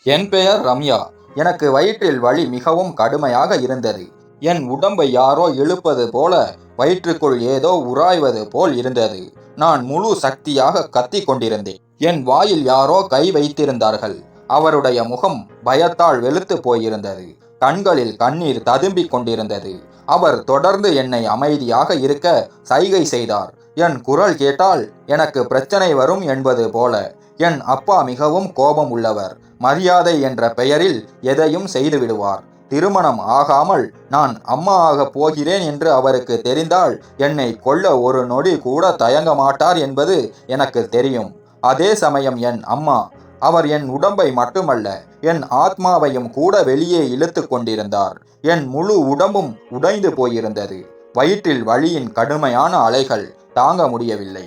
என் பெயர் ரம்யா. எனக்கு வயிற்றில் வலி மிகவும் கடுமையாக இருந்தது. என் உடம்பை யாரோ இழுப்பது போல, வயிற்றுக்குள் ஏதோ உராய்வது போல் இருந்தது. நான் முழு சக்தியாக கத்திக் கொண்டிருந்தேன். என் வாயில் யாரோ கை வைத்திருந்தார்கள். அவருடைய முகம் பயத்தால் வெளுத்து போயிருந்தது. கண்களில் கண்ணீர் ததும்பிக் கொண்டிருந்தது. அவர் தொடர்ந்து என்னை அமைதியாக இருக்க சைகை செய்தார். என் குரல் கேட்டால் எனக்கு பிரச்சனை வரும் என்பது போல. என் அப்பா மிகவும் கோபம் உள்ளவர். மரியாதை என்ற பெயரில் எதையும் செய்து விடுவார். திருமணம் ஆகாமல் நான் அம்மா ஆக போகிறேன் என்று அவருக்கு தெரிந்தால் என்னை கொல்ல ஒரு நொடி கூட தயங்க மாட்டார் என்பது எனக்கு தெரியும். அதே சமயம் என் அம்மா, அவர் என் உடம்பை மட்டுமல்ல, என் ஆத்மாவையும் கூட வெளியே இழுத்து கொண்டிருந்தார். என் முழு உடம்பும் உடைந்து போயிருந்தது. வயிற்றில் வலியின் கடுமையான அலைகள் தாங்க முடியவில்லை.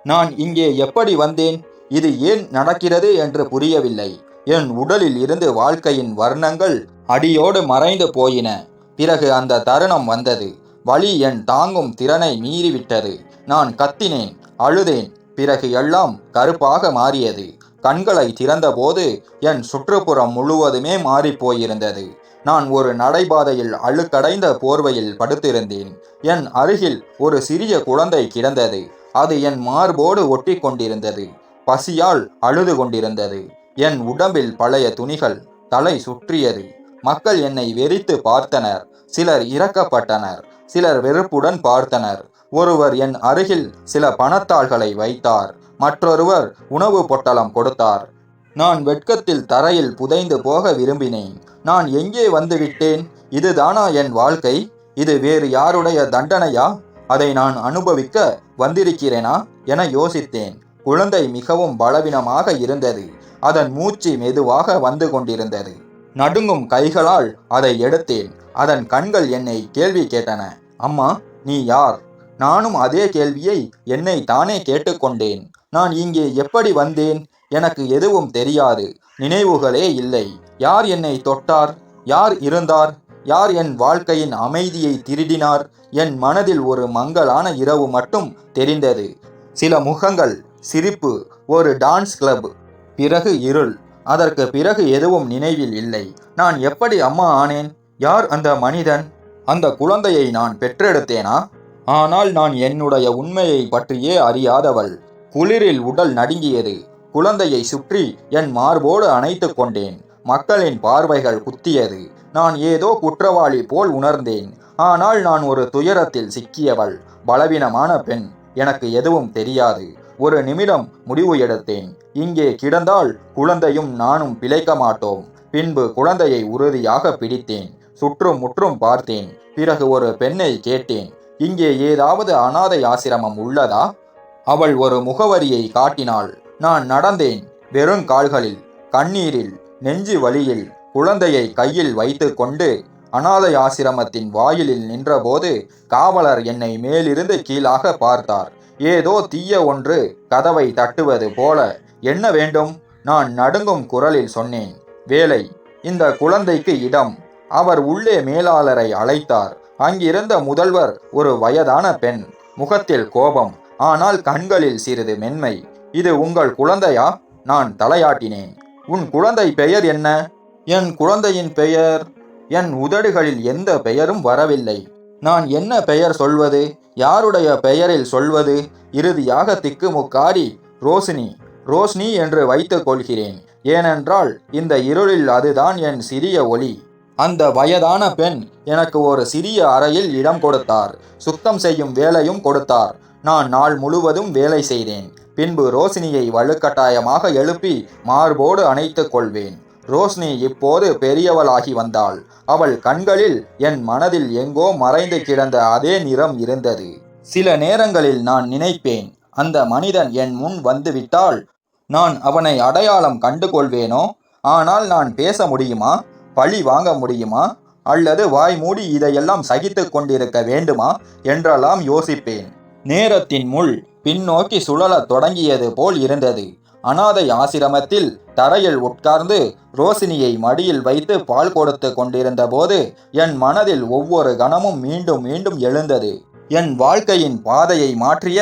நான் இங்கே எப்படி வந்தேன்? இது ஏன் நடக்கிறது என்று புரியவில்லை. என் உடலில் இருந்து வாழ்க்கையின் வர்ணங்கள் அடியோடு மறைந்து போயின. பிறகு அந்த தருணம் வந்தது. வலி என் தாங்கும் திறனை மீறிவிட்டது. நான் கத்தினேன், அழுதேன். பிறகு எல்லாம் கருப்பாக மாறியது. கண்களை திறந்தபோது என் சுற்றுப்புறம் முழுவதுமே மாறிப்போயிருந்தது. நான் ஒரு நடைபாதையில் அழுக்கடைந்த போர்வையில் படுத்திருந்தேன். என் அருகில் ஒரு சிறிய குழந்தை கிடந்தது. அது என் மார்போடு ஒட்டி கொண்டிருந்தது. பசியால் அழுது கொண்டிருந்தது. என் உடம்பில் பழைய துணிகள் தலை சுற்றியது. மக்கள் என்னை வெறித்து பார்த்தனர். சிலர் இரக்கப்பட்டனர், சிலர் வெறுப்புடன் பார்த்தனர். ஒருவர் என் அருகில் சில பணத்தாள்களை வைத்தார். மற்றொருவர் உணவு பொட்டலம் கொடுத்தார். நான் வெட்கத்தில் தரையில் புதைந்து போக விரும்பினேன். நான் எங்கே வந்துவிட்டேன்? இதுதானா என் வாழ்க்கை? இது வேறு யாருடைய தண்டனையா? அதை நான் அனுபவிக்க வந்திருக்கிறேனா என யோசித்தேன். குழந்தை மிகவும் பலவீனமாக இருந்தது. அதன் மூச்சு மெதுவாக வந்து கொண்டிருந்தது. நடுங்கும் கைகளால் அதை எடுத்தேன். அதன் கண்கள் என்னை கேள்வி கேட்டன. அம்மா, நீ யார்? நானும் அதே கேள்வியை என்னை தானே கேட்டுக்கொண்டேன். நான் இங்கே எப்படி வந்தேன்? எனக்கு எதுவும் தெரியாது. நினைவுகளே இல்லை. யார் என்னை தொட்டார்? யார் இருந்தார்? யார் என் வாழ்க்கையின் அமைதியை திருடினார்? என் மனதில் ஒரு மங்கலான இரவு மட்டும் தெரிந்தது. சில முகங்கள், சிரிப்பு, ஒரு டான்ஸ் கிளப், பிறகு இருள். அதற்கு பிறகு எதுவும் நினைவில் இல்லை. நான் எப்படி அம்மா ஆனேன்? யார் அந்த மனிதன்? அந்த குழந்தையை நான் பெற்றெடுத்தேனா? ஆனால் நான் என்னுடைய உண்மையை பற்றியே அறியாதவள். குளிரில் உடல் நடுங்கியது. குழந்தையை சுற்றி என் மார்போடு அணைத்து கொண்டேன். மக்களின் பார்வைகள் குத்தியது. நான் ஏதோ குற்றவாளி போல் உணர்ந்தேன். ஆனால் நான் ஒரு துயரத்தில் சிக்கியவள், பலவீனமான பெண். எனக்கு எதுவும் தெரியாது. ஒரு நிமிடம் முடிவு எடுத்தேன். இங்கே கிடந்தால் குழந்தையும் நானும் பிழைக்க மாட்டோம். பின்பு குழந்தையை உறுதியாக பிடித்தேன். சுற்றும் முற்றும் பார்த்தேன். பிறகு ஒரு பெண்ணை கேட்டேன், இங்கே ஏதாவது அனாதை ஆசிரமம் உள்ளதா? அவள் ஒரு முகவரியை காட்டினாள். நான் நடந்தேன், வெறும் கால்களில், கண்ணீரில், நெஞ்சு வலியில். குழந்தையை கையில் வைத்து கொண்டு அனாதை ஆசிரமத்தின் வாயிலில் நின்றபோது காவலர் என்னை மேலிருந்து கீழாக பார்த்தார். ஏதோ தீய ஒன்று கதவை தட்டுவது போல. என்ன வேண்டும்? நான் நடுங்கும் குரலில் சொன்னேன், வேலை. இந்த குழந்தைக்கு இடம். அவர் உள்ளே மேலாளரை அழைத்தார். அங்கிருந்த முதல்வர் ஒரு வயதான பெண். முகத்தில் கோபம், ஆனால் கண்களில் சிறிது மென்மை. இது உங்கள் குழந்தையா? நான் தலையாட்டினேன். உன் குழந்தை பெயர் என்ன? என் குழந்தையின் பெயர்... என் உதடுகளில் எந்த பெயரும் வரவில்லை. நான் என்ன பெயர் சொல்வது? யாருடைய பெயரில் சொல்வது? இறுதியாக திக்குமுக்காடி ரோஷினி, ரோஷினி என்று வைத்துக் கொள்கிறேன். ஏனென்றால் இந்த இருளில் அதுதான் என் சிறிய ஒளி. அந்த வயதான பெண் எனக்கு ஒரு சிறிய அறையில் இடம் கொடுத்தார். சுத்தம் செய்யும் வேலையும் கொடுத்தார். நான் நாள் முழுவதும் வேலை செய்தேன். பின்பு ரோஷினியை வலுக்கட்டாயமாக எழுப்பி மார்போடு அணைத்துக் கொள்வேன். ரோஷினி இப்போது பெரியவளாகி வந்தாள். அவள் கண்களில் என் மனதில் எங்கோ மறைந்து கிடந்த அதே நிறம் இருந்தது. சில நேரங்களில் நான் நினைப்பேன், அந்த மனிதன் என் முன் வந்துவிட்டால் நான் அவனை அடையாளம் கண்டு கொள்வேனோ? ஆனால் நான் பேச முடியுமா? பழி வாங்க முடியுமா? அல்லது வாய் மூடி இதையெல்லாம் சகித்து கொண்டிருக்க வேண்டுமா என்றெல்லாம் யோசிப்பேன். நேரத்தின் முள் பின்னோக்கி சுழலத் தொடங்கியது போல் இருந்தது. அனாதை ஆசிரமத்தில் தரையில் உட்கார்ந்து ரோஷினியை மடியில் வைத்து பால் கொடுத்து கொண்டிருந்த போது என் மனதில் ஒவ்வொரு கணமும் மீண்டும் மீண்டும் எழுந்தது. என் வாழ்க்கையின் பாதையை மாற்றிய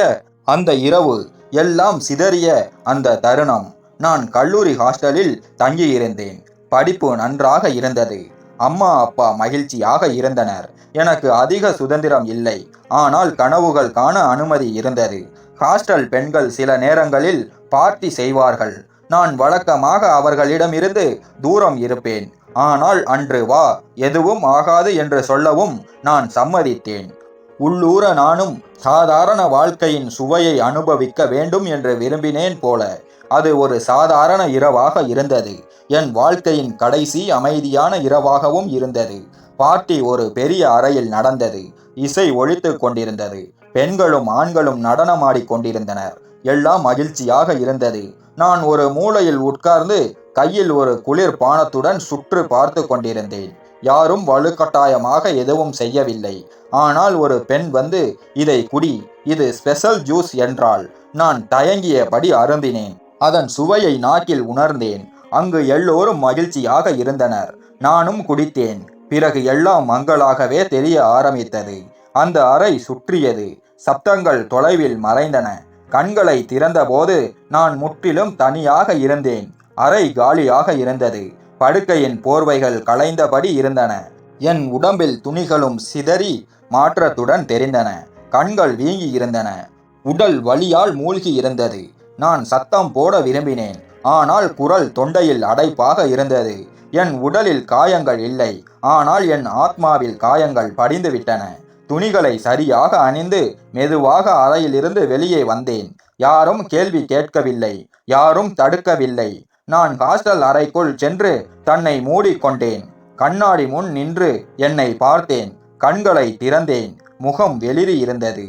அந்த இரவு, எல்லாம் சிதறிய அந்த தருணம். நான் கல்லூரி ஹாஸ்டலில் தங்கியிருந்தேன். படிப்பு நன்றாக இருந்தது. அம்மா அப்பா மகிழ்ச்சியாக இருந்தனர். எனக்கு அதிக சுதந்திரம் இல்லை, ஆனால் கனவுகள் காண அனுமதி இருந்தது. ஹாஸ்டல் பெண்கள் சில நேரங்களில் பார்ட்டி செய்வார்கள். நான் வழக்கமாக அவர்களிடமிருந்து தூரம் இருப்பேன். ஆனால் அன்று வா, எதுவும் ஆகாது என்று சொல்லவும் நான் சம்மதித்தேன். உள்ளூர நானும் சாதாரண வாழ்க்கையின் சுவையை அனுபவிக்க வேண்டும் என்று விரும்பினேன் போல. அது ஒரு சாதாரண இரவாக இருந்தது. என் வாழ்க்கையின் கடைசி அமைதியான இரவாகவும் இருந்தது. பார்ட்டி ஒரு பெரிய அறையில் நடந்தது. இசை ஒலித்து கொண்டிருந்தது. பெண்களும் ஆண்களும் நடனமாடிக் கொண்டிருந்தனர். எல்லாம் மகிழ்ச்சியாக இருந்தது. நான் ஒரு மூலையில் உட்கார்ந்து கையில் ஒரு குளிர் பானத்துடன் சுற்று பார்த்து கொண்டிருந்தேன். யாரும் வலுக்கட்டாயமாக எதுவும் செய்யவில்லை. ஆனால் ஒரு பெண் வந்து, இதை குடி, இது ஸ்பெஷல் ஜூஸ் என்றாள். நான் தயங்கியபடி அருந்தினேன். அதன் சுவையை நாக்கில் உணர்ந்தேன். அங்கு எல்லோரும் மகிழ்ச்சியாக இருந்தனர். நானும் குடித்தேன். பிறகு எல்லாம் மங்களாகவே தெரிய ஆரம்பித்தது. அந்த அறை சுற்றியது. சப்தங்கள் தொலைவில் மறைந்தன. கண்களை திறந்தபோது நான் முற்றிலும் தனியாக இருந்தேன். அறை காலியாக இருந்தது. படுக்கையின் போர்வைகள் களைந்தபடி இருந்தன. என் உடம்பில் துணிகளும் சிதறி மாற்றத்துடன் தெரிந்தன. கண்கள் வீங்கி இருந்தன. உடல் வலியால் மூழ்கி இருந்தது. நான் சத்தம் போட விரும்பினேன். ஆனால் குரல் தொண்டையில் அடைப்பாக இருந்தது. என் உடலில் காயங்கள் இல்லை, ஆனால் என் ஆத்மாவில் காயங்கள் படிந்துவிட்டன. துணிகளை சரியாக அணிந்து மெதுவாக அறையிலிருந்து வெளியே வந்தேன். யாரும் கேள்வி கேட்கவில்லை, யாரும் தடுக்கவில்லை. நான் ஹாஸ்டல் அறைக்குள் சென்று தன்னை மூடிக்கொண்டேன். கண்ணாடி முன் நின்று என்னை பார்த்தேன். கண்களை திறந்தேன். முகம் வெளிரி இருந்தது.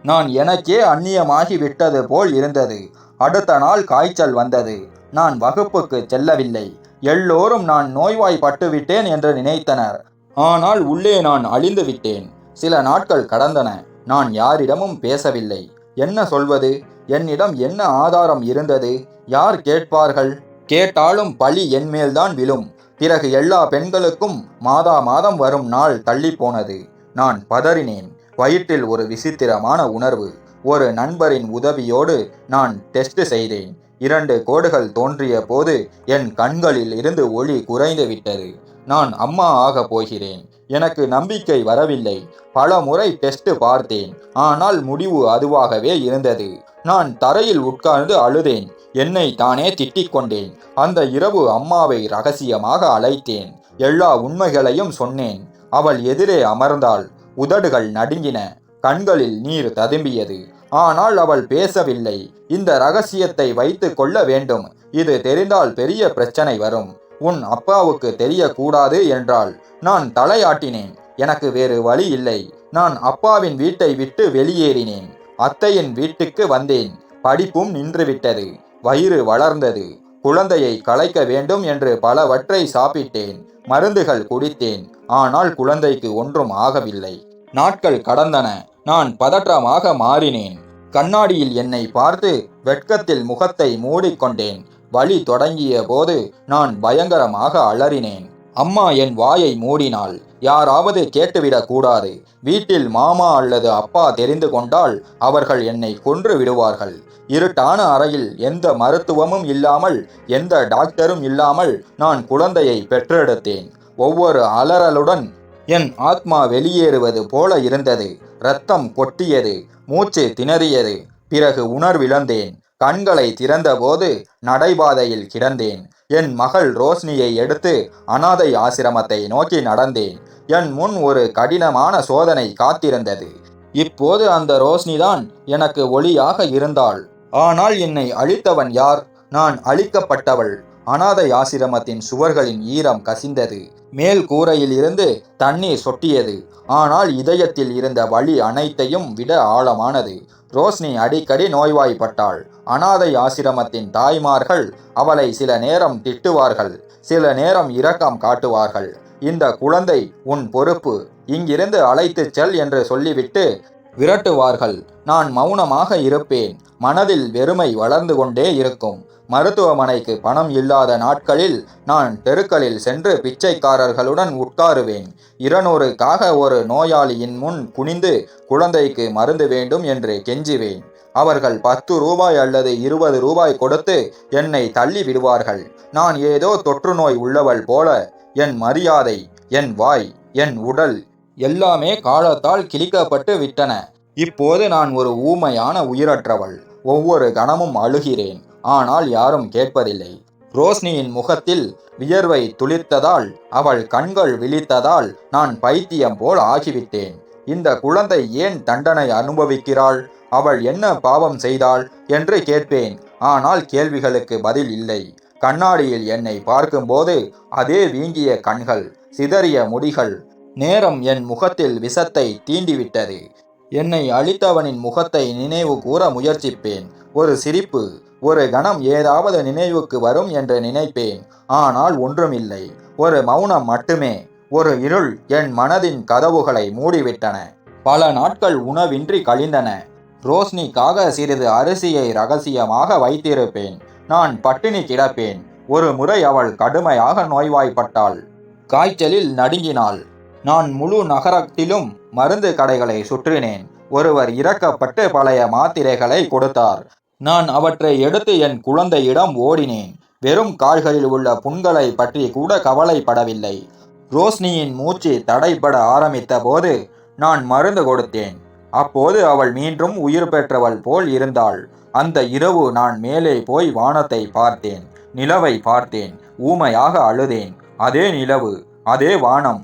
நான் எனக்கே அந்நியமாகி விட்டது போல் இருந்தது. அடுத்த நாள் காய்ச்சல் வந்தது. நான் வகுப்புக்கு செல்லவில்லை. எல்லோரும் நான் நோய்வாய்ப்பட்டு விட்டேன் என்று நினைத்தனர். ஆனால் உள்ளே நான் அழிந்து விட்டேன். சில நாட்கள் கடந்தன. நான் யாரிடமும் பேசவில்லை. என்ன சொல்வது? என்னிடம் என்ன ஆதாரம் இருந்தது? யார் கேட்பார்கள்? கேட்டாலும் பழி என்மேல்தான் விழும். பிறகு எல்லா பெண்களுக்கும் மாதா மாதம் வரும் நாள் தள்ளிப்போனது. நான் பதறினேன். வயிற்றில் ஒரு விசித்திரமான உணர்வு. ஒரு நண்பரின் உதவியோடு நான் டெஸ்ட் செய்தேன். 2 கோடுகள் தோன்றிய போது என் கண்களில் இருந்து ஒளி குறைந்து விட்டது. நான் அம்மா ஆக போகிறேன். எனக்கு நம்பிக்கை வரவில்லை. பல முறை டெஸ்ட் பார்த்தேன், ஆனால் முடிவு அதுவாகவே இருந்தது. நான் தரையில் உட்கார்ந்து அழுதேன். என்னை தானே திட்டிக் கொண்டேன். அந்த இரவு அம்மாவை ரகசியமாக அழைத்தேன். எல்லா உண்மைகளையும் சொன்னேன். அவள் எதிரே அமர்ந்தாள். உதடுகள் நடுங்கின. கண்களில் நீர் ததும்பியது. ஆனால் அவள் பேசவில்லை. இந்த ரகசியத்தை வைத்து கொள்ள வேண்டும். இது தெரிந்தால் பெரிய பிரச்சனை வரும். உன் அப்பாவுக்கு தெரியக்கூடாது என்றாள். நான் தலையாட்டினேன். எனக்கு வேறு வழி இல்லை. நான் அப்பாவின் வீட்டை விட்டு வெளியேறினேன். அத்தையின் வீட்டுக்கு வந்தேன். படிப்பும் நின்றுவிட்டது. வயிறு வளர்ந்தது. குழந்தையை கலைக்க வேண்டும் என்று பலவற்றை சாப்பிட்டேன். மருந்துகள் குடித்தேன். ஆனால் குழந்தைக்கு ஒன்றும் ஆகவில்லை. நாட்கள் கடந்தன. நான் பதற்றமாக மாறினேன். கண்ணாடியில் என்னை பார்த்து வெட்கத்தில் முகத்தை மூடிக்கொண்டேன். வலி தொடங்கிய போது நான் பயங்கரமாக அலறினேன். அம்மா என் வாயை மூடினாள். யாராவது கேட்டுவிடக் கூடாது. வீட்டில் மாமா அல்லது அப்பா தெரிந்து கொண்டால் அவர்கள் என்னை கொன்று விடுவார்கள். இருட்டான அறையில் எந்த மருத்துவமும் இல்லாமல், எந்த டாக்டரும் இல்லாமல் நான் குழந்தையை பெற்றெடுத்தேன். ஒவ்வொரு அலறலுடன் என் ஆத்மா வெளியேறுவது போல இருந்தது. இரத்தம் கொட்டியது. மூச்சு திணறியது. பிறகு உணர்விழந்தேன். கண்களை திறந்தபோது நடைபாதையில் கிடந்தேன். என் மகள் ரோஷினியை எடுத்து அனாதை ஆசிரமத்தை நோக்கி நடந்தேன். என் முன் ஒரு கடினமான சோதனை காத்திருந்தது. இப்போது அந்த ரோஷினிதான் எனக்கு ஒளியாக இருந்தாள். ஆனால் என்னை அழித்தவன் யார்? நான் அழிக்கப்பட்டவள். அனாதை ஆசிரமத்தின் சுவர்களின் ஈரம் கசிந்தது. மேல் கூரையில் இருந்து தண்ணீர் சொட்டியது. ஆனால் இதயத்தில் இருந்த வலி அனைத்தையும் விட ஆழமானது. ரோஷினி அடிக்கடி நோய்வாய்ப்பட்டாள். அனாதை ஆசிரமத்தின் தாய்மார்கள் அவளை சில நேரம் திட்டுவார்கள், சில நேரம் இரக்கம் காட்டுவார்கள். இந்த குழந்தை உன் பொறுப்பு, இங்கிருந்து அழைத்துச் செல் என்று சொல்லிவிட்டு விரட்டுவார்கள். நான் மௌனமாக இருப்பேன். மனதில் வெறுமை வளர்ந்து கொண்டே இருக்கும். மருத்துவமனைக்கு பணம் இல்லாத நாட்களில் நான் தெருக்களில் சென்று பிச்சைக்காரர்களுடன் உட்காருவேன். 200க்காக ஒரு நோயாளியின் முன் குனிந்து குழந்தைக்கு மருந்து வேண்டும் என்று கெஞ்சுவேன். அவர்கள் 10 ரூபாய் அல்லது 20 ரூபாய் கொடுத்து என்னை தள்ளி விடுவார்கள். நான் ஏதோ தொற்று நோய் உள்ளவள் போல என் மரியாதை, என் வாய், என் உடல் எல்லாமே காலத்தால் கிழிக்கப்பட்டு விட்டன. இப்போது நான் ஒரு ஊமையான உயிரற்றவள். ஒவ்வொரு கணமும் அழுகிறேன். ஆனால் யாரும் கேட்பதில்லை. ரோஷ்னியின் முகத்தில் வியர்வை துளிர்த்ததால், அவள் கண்கள் விழித்ததால் நான் பைத்தியம் போல் ஆகிவிட்டேன். இந்த குழந்தை ஏன் தண்டனை அனுபவிக்கிறாள்? அவள் என்ன பாவம் செய்தாள் என்று கேட்பேன். ஆனால் கேள்விகளுக்கு பதில் இல்லை. கண்ணாடியில் என்னை பார்க்கும்போது அதே வீங்கிய கண்கள், சிதறிய முடிகள். நேரம் என் முகத்தில் விஷத்தை தீண்டிவிட்டது. என்னை அழித்தவனின் முகத்தை நினைவு கூற முயற்சிப்பேன். ஒரு சிரிப்பு, ஒரு கணம் ஏதாவது நினைவுக்கு வரும் என்று நினைப்பேன். ஆனால் ஒன்றுமில்லை. ஒரு மௌனம் மட்டுமே. ஒரு இருள் என் மனதின் கதவுகளை மூடிவிட்டன. பல நாட்கள் உணவின்றி கழிந்தன. ரோஷ்னிக்காக சிறிது அரிசியை ரகசியமாக வைத்திருப்பேன். நான் பட்டினி கிடப்பேன். ஒரு முறை அவள் கடுமையாக நோய்வாய்ப்பட்டாள். காய்ச்சலில் நடுங்கினாள். நான் முழு நகரத்திலும் மருந்து கடைகளை சுற்றினேன். ஒருவர் இறக்கப்பட்டு பழைய மாத்திரைகளை கொடுத்தார். நான் அவற்றை எடுத்து என் குழந்தையிடம் ஓடினேன். வெறும் கால்களில் உள்ள புண்களை பற்றி கூட கவலைப்படவில்லை. ரோஷ்னியின் மூச்சு தடைபட ஆரம்பித்த போது நான் மருந்து கொடுத்தேன். அப்போது அவள் மீண்டும் உயிர் பெற்றவள் போல் இருந்தாள். அந்த இரவு நான் மேலே போய் வானத்தை பார்த்தேன். நிலவை பார்த்தேன். ஊமையாக அழுதேன். அதே நிலவு, அதே வானம்.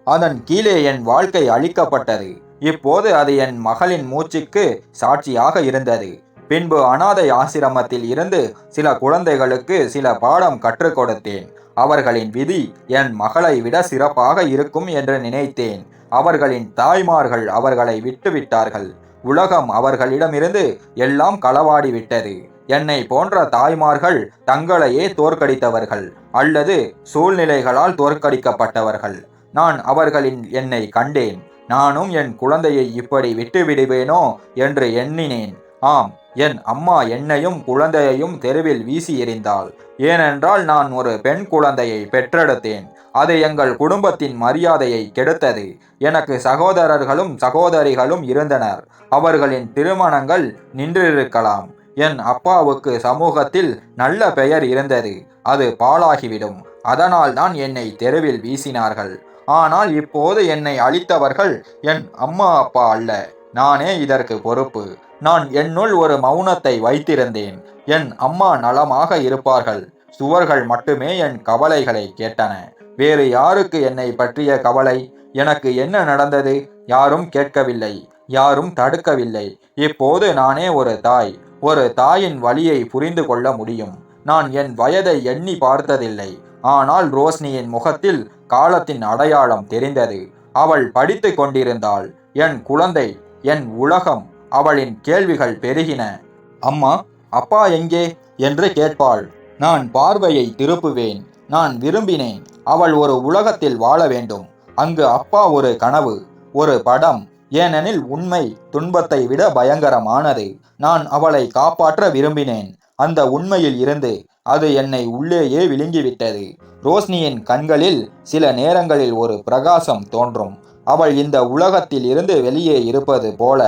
அதன் கீழே என் வாழ்க்கை அழிக்கப்பட்டது. இப்போது அது என் மகளின் மூச்சுக்கு சாட்சியாக இருந்தது. பின்பு அனாதை ஆசிரமத்தில் இருந்து சில குழந்தைகளுக்கு சில பாடம் கற்றுக் கொடுத்தேன். அவர்களின் விதி என் மகளை விட சிறப்பாக இருக்கும் என்று நினைத்தேன். அவர்களின் தாய்மார்கள் அவர்களை விட்டுவிட்டார்கள். உலகம் அவர்களிடமிருந்து எல்லாம் களவாடிவிட்டது. என்னை போன்ற தாய்மார்கள் தங்களையே தோற்கடித்தவர்கள் அல்லது சூழ்நிலைகளால் தோற்கடிக்கப்பட்டவர்கள். நான் அவர்களின் என்னை கண்டேன். நானும் என் குழந்தையை இப்படி விட்டுவிடுவேனோ என்று எண்ணினேன். ஆம், என் அம்மா என்னையும் குழந்தையையும் தெருவில் வீசி எறிந்தாள். ஏனென்றால் நான் ஒரு பெண் குழந்தையை பெற்றெடுத்தேன். அது எங்கள் குடும்பத்தின் மரியாதையை கெடுத்தது. எனக்கு சகோதரர்களும் சகோதரிகளும் இருந்தனர். அவர்களின் திருமணங்கள் நின்றிருக்கலாம். என் அப்பாவுக்கு சமூகத்தில் நல்ல பெயர் இருந்தது. அது பாழாகிவிடும். அதனால் தான் என்னை தெருவில் வீசினார்கள். ஆனால் இப்போது என்னை அழித்தவர்கள் என் அம்மா அப்பா அல்ல. நானே இதற்கு பொறுப்பு. நான் என்னுள் ஒரு மௌனத்தை வைத்திருந்தேன். என் அம்மா நலமாக இருப்பார்கள். சுவர்கள் மட்டுமே என் கவலைகளை கேட்டன. வேறு யாருக்கு என்னை பற்றிய கவலை? எனக்கு என்ன நடந்தது? யாரும் கேட்கவில்லை. யாரும் தடுக்கவில்லை. இப்போது நானே ஒரு தாய். ஒரு தாயின் வலியை புரிந்து கொள்ள முடியும். நான் என் வயதை எண்ணி பார்த்ததில்லை. ஆனால் ரோஷ்னியின் முகத்தில் காலத்தின் அடையாளம் தெரிந்தது. அவள் படித்து கொண்டிருந்தாள். என் குழந்தை, என் உலகம். அவளின் கேள்விகள் பெருகின. அம்மா, அப்பா எங்கே என்று கேட்பாள். நான் பார்வையை திருப்புவேன். நான் விரும்பினேன். அவள் ஒரு உலகத்தில் வாழ வேண்டும். அங்கு அப்பா ஒரு கனவு, ஒரு படம். ஏனெனில் உண்மை துன்பத்தை விட பயங்கரமானது. நான் அவளை காப்பாற்ற விரும்பினேன். அந்த உண்மையில் இருந்து அது என்னை உள்ளேயே விழுங்கிவிட்டது. ரோஷ்னியின் கண்களில் சில நேரங்களில் ஒரு பிரகாசம் தோன்றும். அவள் இந்த உலகத்தில் இருந்து வெளியே இருப்பது போல.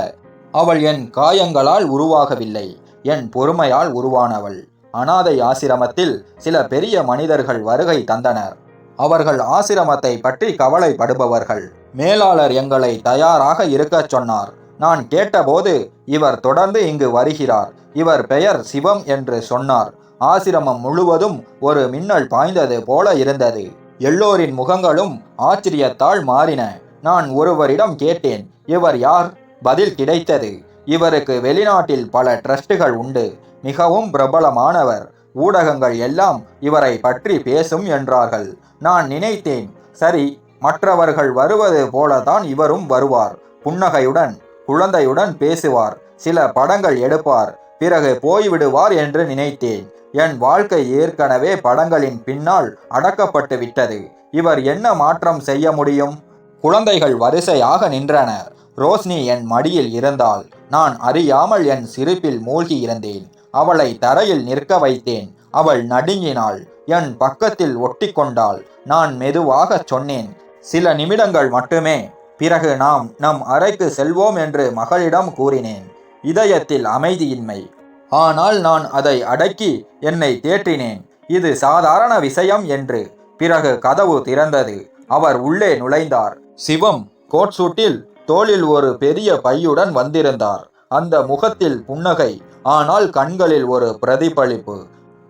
அவள் என் காயங்களால் உருவாகவில்லை, என் பொறுமையால் உருவானவள். அனாதை ஆசிரமத்தில் சில பெரிய மனிதர்கள் வருகை தந்தனர். அவர்கள் ஆசிரமத்தை பற்றி கவலைப்படுபவர்கள். மேலாளர் எங்களை தயாராக இருக்கச் சொன்னார். நான் கேட்டபோது, இவர் தொடர்ந்து இங்கு வருகிறார். இவர் பெயர் சிவம் என்று சொன்னார். ஆசிரமம் முழுவதும் ஒரு மின்னல் பாய்ந்தது போல இருந்தது. எல்லோரின் முகங்களும் ஆச்சரியத்தால் மாறின. நான் ஒருவரிடம் கேட்டேன், இவர் யார்? பதில் கிடைத்தது. இவருக்கு வெளிநாட்டில் பல ட்ரஸ்டுகள் உண்டு. மிகவும் பிரபலமானவர். ஊடகங்கள் எல்லாம் இவரை பற்றி பேசும் என்றார்கள். நான் நினைத்தேன், சரி, மற்றவர்கள் வருவது போலதான் இவரும் வருவார். புன்னகையுடன், குழந்தையுடன் பேசுவார். சில படங்கள் எடுப்பார். பிறகு போய்விடுவார் என்று நினைத்தேன். என் வாழ்க்கை ஏற்கனவே படங்களின் பின்னால் அடக்கப்பட்டு விட்டது. இவர் என்ன மாற்றம் செய்ய முடியும்? குழந்தைகள் வரிசையாக நின்றனர். ரோஷ்னி என் மடியில் இருந்தாள். நான் அறியாமல் என் சிரிப்பில் மூழ்கி இருந்தேன். அவளை தரையில் நிற்க வைத்தேன். அவள் நடுங்கினாள். என் பக்கத்தில் ஒட்டி கொண்டாள். நான் மெதுவாக சொன்னேன், சில நிமிடங்கள் மட்டுமே. பிறகு நாம் நம் அறைக்கு செல்வோம் என்று மகளிடம் கூறினேன். இதயத்தில் அமைதியின்மை. ஆனால் நான் அதை அடக்கி என்னை தேற்றினேன். இது சாதாரண விஷயம் என்று. பிறகு கதவு திறந்தது. அவர் உள்ளே நுழைந்தார். சிவம் கோட் சூட்டில் தோளில் ஒரு பெரிய பையுடன் வந்திருந்தார். அந்த முகத்தில் புன்னகை, ஆனால் கண்களில் ஒரு பிரதிபலிப்பு.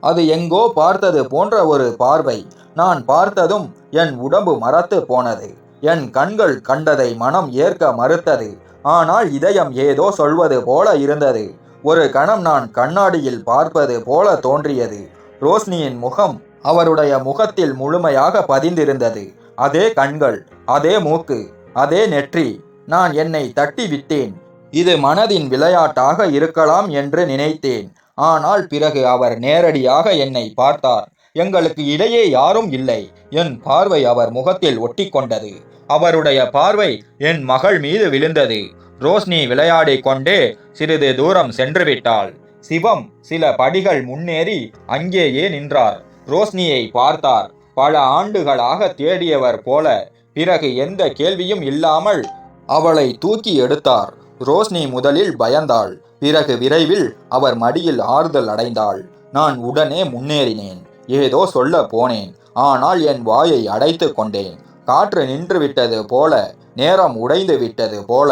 அது எங்கோ பார்த்தது போன்ற ஒரு பார்வை. நான் பார்த்ததும் என் உடம்பு மரத்து போனது. என் கண்கள் கண்டதை மனம் ஏற்க மறுத்தது. ஆனால் இதயம் ஏதோ சொல்வது போல இருந்தது. ஒரு கணம் நான் கண்ணாடியில் பார்ப்பது போல தோன்றியது. ரோஷினியின் முகம் அவருடைய முகத்தில் முழுமையாக பதிந்திருந்தது. அதே கண்கள், அதே மூக்கு, அதே நெற்றி. நான் என்னை தட்டி விட்டேன். இது மனதின் விளையாட்டாக இருக்கலாம் என்று நினைத்தேன். ஆனால் பிறகு அவர் நேரடியாக என்னை பார்த்தார். எங்களுக்கு இடையே யாரும் இல்லை. என் பார்வை அவர் முகத்தில் ஒட்டிக்கொண்டது. அவருடைய பார்வை என் மகள் மீது விழுந்தது. ரோஷினி விளையாடி கொண்டே சிறிது தூரம் சென்று விட்டாள். சிவம் சில படிகள் முன்னேறி அங்கேயே நின்றார். ரோஷினியை பார்த்தார். பல ஆண்டுகளாக தேடியவர் போல. பிறகு எந்த கேள்வியும் இல்லாமல் அவளை தூக்கி எடுத்தார். ரோஷினி முதலில் பயந்தாள். பிறகு விரைவில் அவர் மடியில் ஆறுதல் அடைந்தாள். நான் உடனே முன்னேறினேன். ஏதோ சொல்ல போனேன். ஆனால் என் வாயை அடைத்து கொண்டேன். காற்று நின்று விட்டது போல, நேரம் உடைந்து விட்டது போல.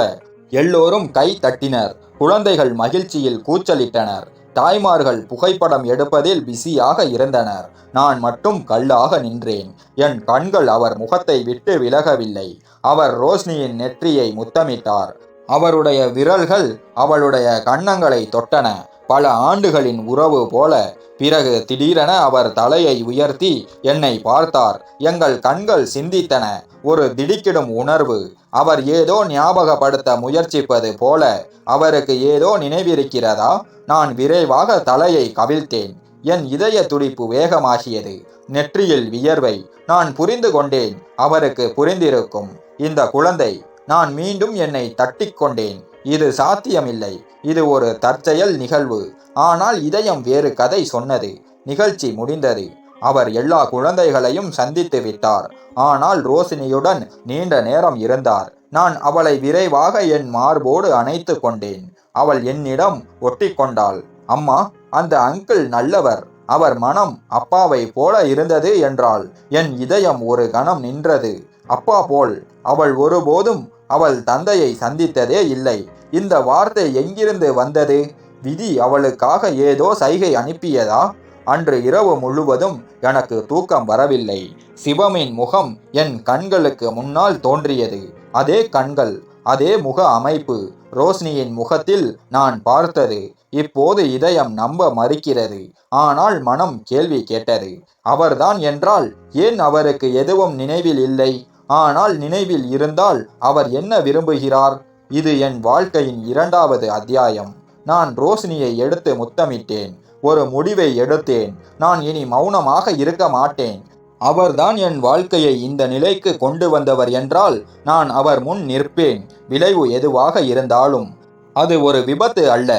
எல்லோரும் கை தட்டினர். குழந்தைகள் மகிழ்ச்சியில் கூச்சலிட்டனர். தாய்மார்கள் புகைப்படம் எடுப்பதில் பிஸியாக இருந்தனர். நான் மட்டும் கல்லாக நின்றேன். என் கண்கள் அவர் முகத்தை விட்டு விலகவில்லை. அவர் ரோஷினியின் நெற்றியை முத்தமிட்டார். அவருடைய விரல்கள் அவளுடைய கன்னங்களை தொட்டன. பல ஆண்டுகளின் உறவு போல. பிறகு திடீரென அவர் தலையை உயர்த்தி என்னை பார்த்தார். எங்கள் கண்கள் சிந்தித்தன. ஒரு திடுக்கிடும் உணர்வு. அவர் ஏதோ ஞாபகப்படுத்த முயற்சிப்பது போல. அவருக்கு ஏதோ நினைவிருக்கிறதா? நான் விரைவாக தலையை கவிழ்த்தேன். என் இதய துடிப்பு வேகமாகியது. நெற்றியில் வியர்வை. நான் புரிந்து கொண்டேன். அவருக்கு புரிந்திருக்கும். இந்த குழந்தை. நான் மீண்டும் என்னை தட்டி கொண்டேன். இது சாத்தியமில்லை. இது ஒரு தற்செயல் நிகழ்வு. ஆனால் இதயம் வேறு கதை சொன்னது. நிகழ்ச்சி முடிந்தது. அவர் எல்லா குழந்தைகளையும் சந்தித்து விட்டார். ஆனால் ரோஷினியுடன் நீண்ட நேரம் இருந்தார். நான் அவளை விரைவாக என் மார்போடு அணைத்து கொண்டேன். அவள் என்னிடம் ஒட்டி கொண்டாள். அம்மா, அந்த அங்கிள் நல்லவர். அவர் மனம் அப்பாவை போல இருந்தது என்றாள். என் இதயம் ஒரு கணம் நின்றது. அப்பா போல். அவள் ஒருபோதும் அவள் தந்தையை சந்தித்ததே இல்லை. இந்த வார்த்தை எங்கிருந்து வந்தது? விதி அவளுக்காக ஏதோ சைகை அனுப்பியதா? அன்று இரவு முழுவதும் எனக்கு தூக்கம் வரவில்லை. சிவமின் முகம் என் கண்களுக்கு முன்னால் தோன்றியது. அதே கண்கள், அதே முக அமைப்பு. ரோஷினியின் முகத்தில் நான் பார்த்தது. இப்போது இதயம் நம்ப மறுக்கிறது. ஆனால் மனம் கேள்வி கேட்டது. அவர்தான் என்றால் ஏன் அவருக்கு எதுவும் நினைவில் இல்லை? ஆனால் நினைவில் இருந்தால் அவர் என்ன விரும்புகிறார்? இது என் வாழ்க்கையின் 2வது அத்தியாயம். நான் ரோஷினியை எடுத்து முத்தமிட்டேன். ஒரு முடிவை எடுத்தேன். நான் இனி மௌனமாக இருக்க மாட்டேன். அவர்தான் என் வாழ்க்கையை இந்த நிலைக்கு கொண்டு வந்தவர் என்றால் நான் அவர் முன் நிற்பேன். விளைவு எதுவாக இருந்தாலும். அது ஒரு விபத்து அல்ல.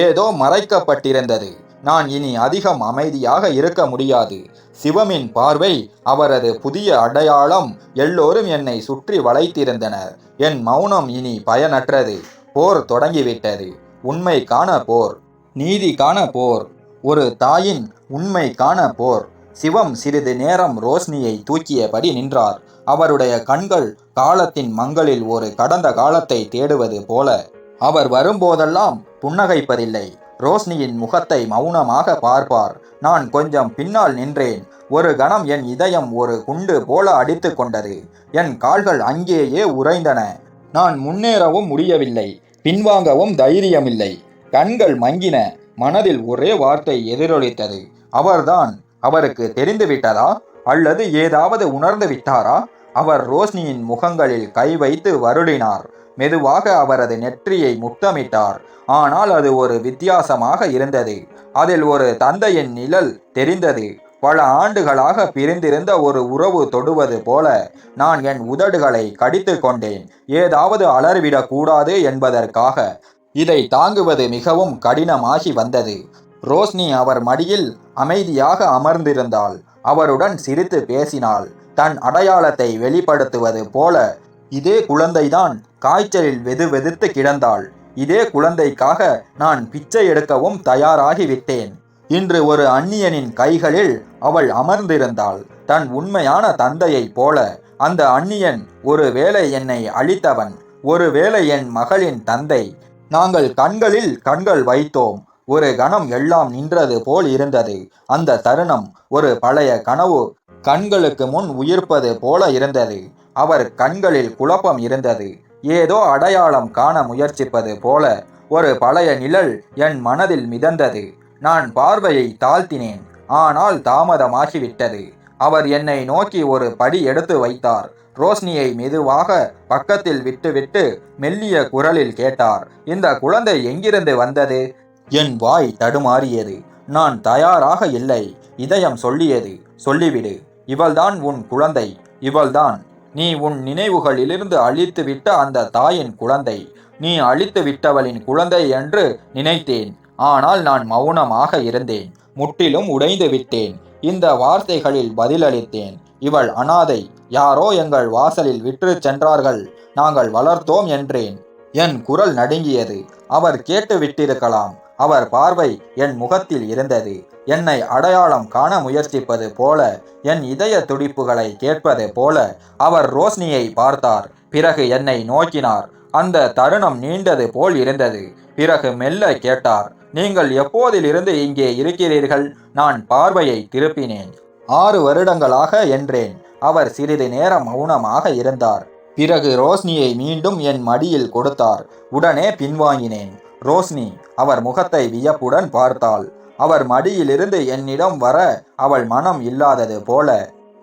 ஏதோ மறைக்கப்பட்டிருந்தது. நான் இனி அதிகம் அமைதியாக இருக்க முடியாது. சிவமின் பார்வை, அவரது புதிய அடையாளம். எல்லோரும் என்னை சுற்றி வளைத்திருந்தனர். என் மௌனம் இனி பயனற்றது. போர் தொடங்கிவிட்டது. உண்மைக்கான போர். நீதிக்கான போர். ஒரு தாயின் உண்மைக்கான போர். சிவம் சிறிது நேரம் ரோஷினியை தூக்கியபடி நின்றார். அவருடைய கண்கள் காலத்தின் மங்களில் ஒரு கடந்த காலத்தை தேடுவது போல. அவர் வரும்போதெல்லாம் புன்னகைப்பதில்லை. ரோஷினியின் முகத்தை மௌனமாக பார்ப்பார். நான் கொஞ்சம் பின்னால் நின்றேன். ஒரு கணம் என் இதயம் ஒரு குண்டு போல அடித்து கொண்டது. என் கால்கள் அங்கேயே உறைந்தன. நான் முன்னேறவும் முடியவில்லை. பின்வாங்கவும் தைரியமில்லை. கண்கள் மங்கின. மனதில் ஒரே வார்த்தை எதிரொலித்தது. அவர்தான். அவருக்கு தெரிந்துவிட்டதா? அல்லது ஏதாவது உணர்ந்து விட்டாரா? அவர் ரோஷினியின் முகங்களில் கை வைத்து வருடினார். மெதுவாக அவரது நெற்றியை முத்தமிட்டார். ஆனால் அது ஒரு வித்தியாசமாக இருந்தது. அதில் ஒரு தந்தையின் நிழல் தெரிந்தது. பல ஆண்டுகளாக பிரிந்திருந்த ஒரு உறவு தொடுவது போல. நான் என் உதடுகளை கடித்து கொண்டேன். ஏதாவது அலறிவிடக் கூடாது என்பதற்காக. இதை தாங்குவது மிகவும் கடினமாகி வந்தது. ரோஷினி அவர் மடியில் அமைதியாக அமர்ந்திருந்தாள். அவருடன் சிரித்து பேசினாள். தன் அடையாளத்தை வெளிப்படுத்துவது போல. இதே குழந்தைதான் காய்ச்சலில் வெதுவெதுத்து கிடந்தாள். இதே குழந்தைக்காக நான் பிச்சை எடுக்கவும் தயாராகிவிட்டேன். இன்று ஒரு அந்நியனின் கைகளில் அவள் அமர்ந்திருந்தாள். தன் உண்மையான தந்தையைப் போல. அந்த அந்நியன் ஒருவேளை என்னை அழித்தவன், ஒருவேளை என் மகளின் தந்தை. நாங்கள் கண்களில் கண்கள் வைத்தோம். ஒரு கணம் எல்லாம் நின்றது போல் இருந்தது. அந்த தருணம் ஒரு பழைய கனவு கண்களுக்கு முன் உயிர்ப்பது போல இருந்தது. அவர் கண்களில் குழப்பம் இருந்தது. ஏதோ அடையாளம் காண முயற்சிப்பது போல ஒரு பழைய நிழல் என் மனதில் மிதந்தது. நான் பார்வையை தாழ்த்தினேன். ஆனால் தாமதமாகிவிட்டது. அவர் என்னை நோக்கி ஒரு படி எடுத்து வைத்தார். ரோஷினியை மெதுவாக பக்கத்தில் விட்டுவிட்டு மெல்லிய குரலில் கேட்டார், இந்த குழந்தை எங்கிருந்து வந்தது? என் வாய் தடுமாறியது. நான் தயாராக இல்லை. இதயம் சொல்லியது, சொல்லிவிடு. இவள்தான் உன் குழந்தை. இவள்தான் நீ உன் நினைவுகளிலிருந்து அழித்துவிட்ட அந்த தாயின் குழந்தை. நீ அழித்து விட்டவளின் குழந்தை என்று நினைத்தேன். ஆனால் நான் மௌனமாக இருந்தேன். முற்றிலும் உடைந்து விட்டேன். இந்த வார்த்தைகளில் பதிலளித்தேன். இவள் அனாதை. யாரோ எங்கள் வாசலில் விற்று சென்றார்கள். நாங்கள் வளர்த்தோம் என்றேன். என் குரல் நடுங்கியது. அவர் கேட்டு விட்டிருக்கலாம். அவர் பார்வை என் முகத்தில் இருந்தது. என்னை அடையாளம் காண முயற்சிப்பது போல, என் இதய துடிப்புகளை கேட்பது போல. அவர் ரோஷினியை பார்த்தார். பிறகு என்னை நோக்கினார். அந்த தருணம் நீண்டது போல் இருந்தது. பிறகு மெல்ல கேட்டார், நீங்கள் எப்போதிலிருந்து இங்கே இருக்கிறீர்கள்? நான் பார்வையை திருப்பினேன். 6 வருடங்களாக என்றேன். அவர் சிறிது நேரம் மௌனமாக இருந்தார். பிறகு ரோஷினியை மீண்டும் என் மடியில் கொடுத்தார். உடனே பின்வாங்கினேன். ரோஷினி அவர் முகத்தை வியப்புடன் பார்த்தாள். அவர் மடியிலிருந்து என்னிடம் வர அவள் மனம் இல்லாதது போல.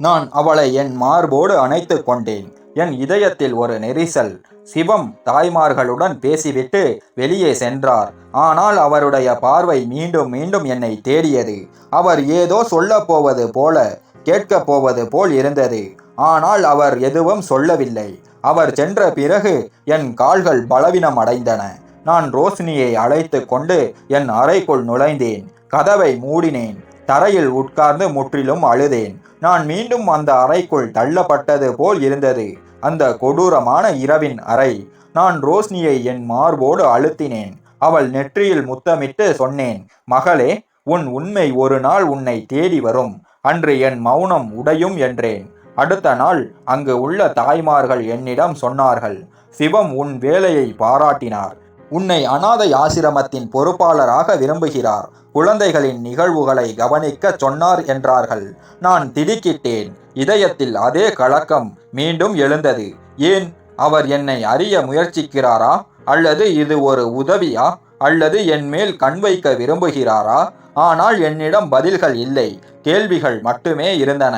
நான் அவளை என் மார்போடு அணைத்து கொண்டேன். என் இதயத்தில் ஒரு நெரிசல். சிவம் தாய்மார்களுடன் பேசிவிட்டு வெளியே சென்றார். ஆனால் அவருடைய பார்வை மீண்டும் மீண்டும் என்னை தேடியது. அவர் ஏதோ சொல்லப் போவது போல, கேட்கப் போவது போல் இருந்தது. ஆனால் அவர் எதுவும் சொல்லவில்லை. அவர் சென்ற பிறகு என் கால்கள் பலவீனம் அடைந்தன. நான் ரோஷினியை அழைத்து கொண்டு என் அறைக்குள் நுழைந்தேன். கதவை மூடினேன். தரையில் உட்கார்ந்து முற்றிலும் அழுதேன். நான் மீண்டும் அந்த அறைக்குள் தள்ளப்பட்டது போல் இருந்தது. அந்த கொடூரமான இரவின் அறை. நான் ரோஷினியை என் மார்போடு அழுத்தினேன். அவள் நெற்றியில் முத்தமிட்டு சொன்னேன், மகளே, உன் உண்மை ஒரு நாள் உன்னை தேடி வரும். அன்று என் மௌனம் உடையும் என்றேன். அடுத்த நாள் அங்கு உள்ள தாய்மார்கள் என்னிடம் சொன்னார்கள், சிவம் உன் வேலையை பாராட்டினார். உன்னை அனாதை ஆசிரமத்தின் பொறுப்பாளராக விரும்புகிறார். குழந்தைகளின் நிகழ்வுகளை கவனிக்க சொன்னார் என்றார்கள். நான் திடுக்கிட்டேன். இதயத்தில் அதே கலக்கம் மீண்டும் எழுந்தது. ஏன்? அவர் என்னை அறிய முயற்சிக்கிறாரா? அல்லது இது ஒரு உதவியா? அல்லது என் மேல் கண் வைக்க விரும்புகிறாரா? ஆனால் என்னிடம் பதில்கள் இல்லை. கேள்விகள் மட்டுமே இருந்தன.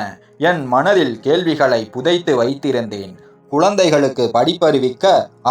என் மனதில் கேள்விகளை புதைத்து வைத்திருந்தேன். குழந்தைகளுக்கு படிப்பறிவிக்க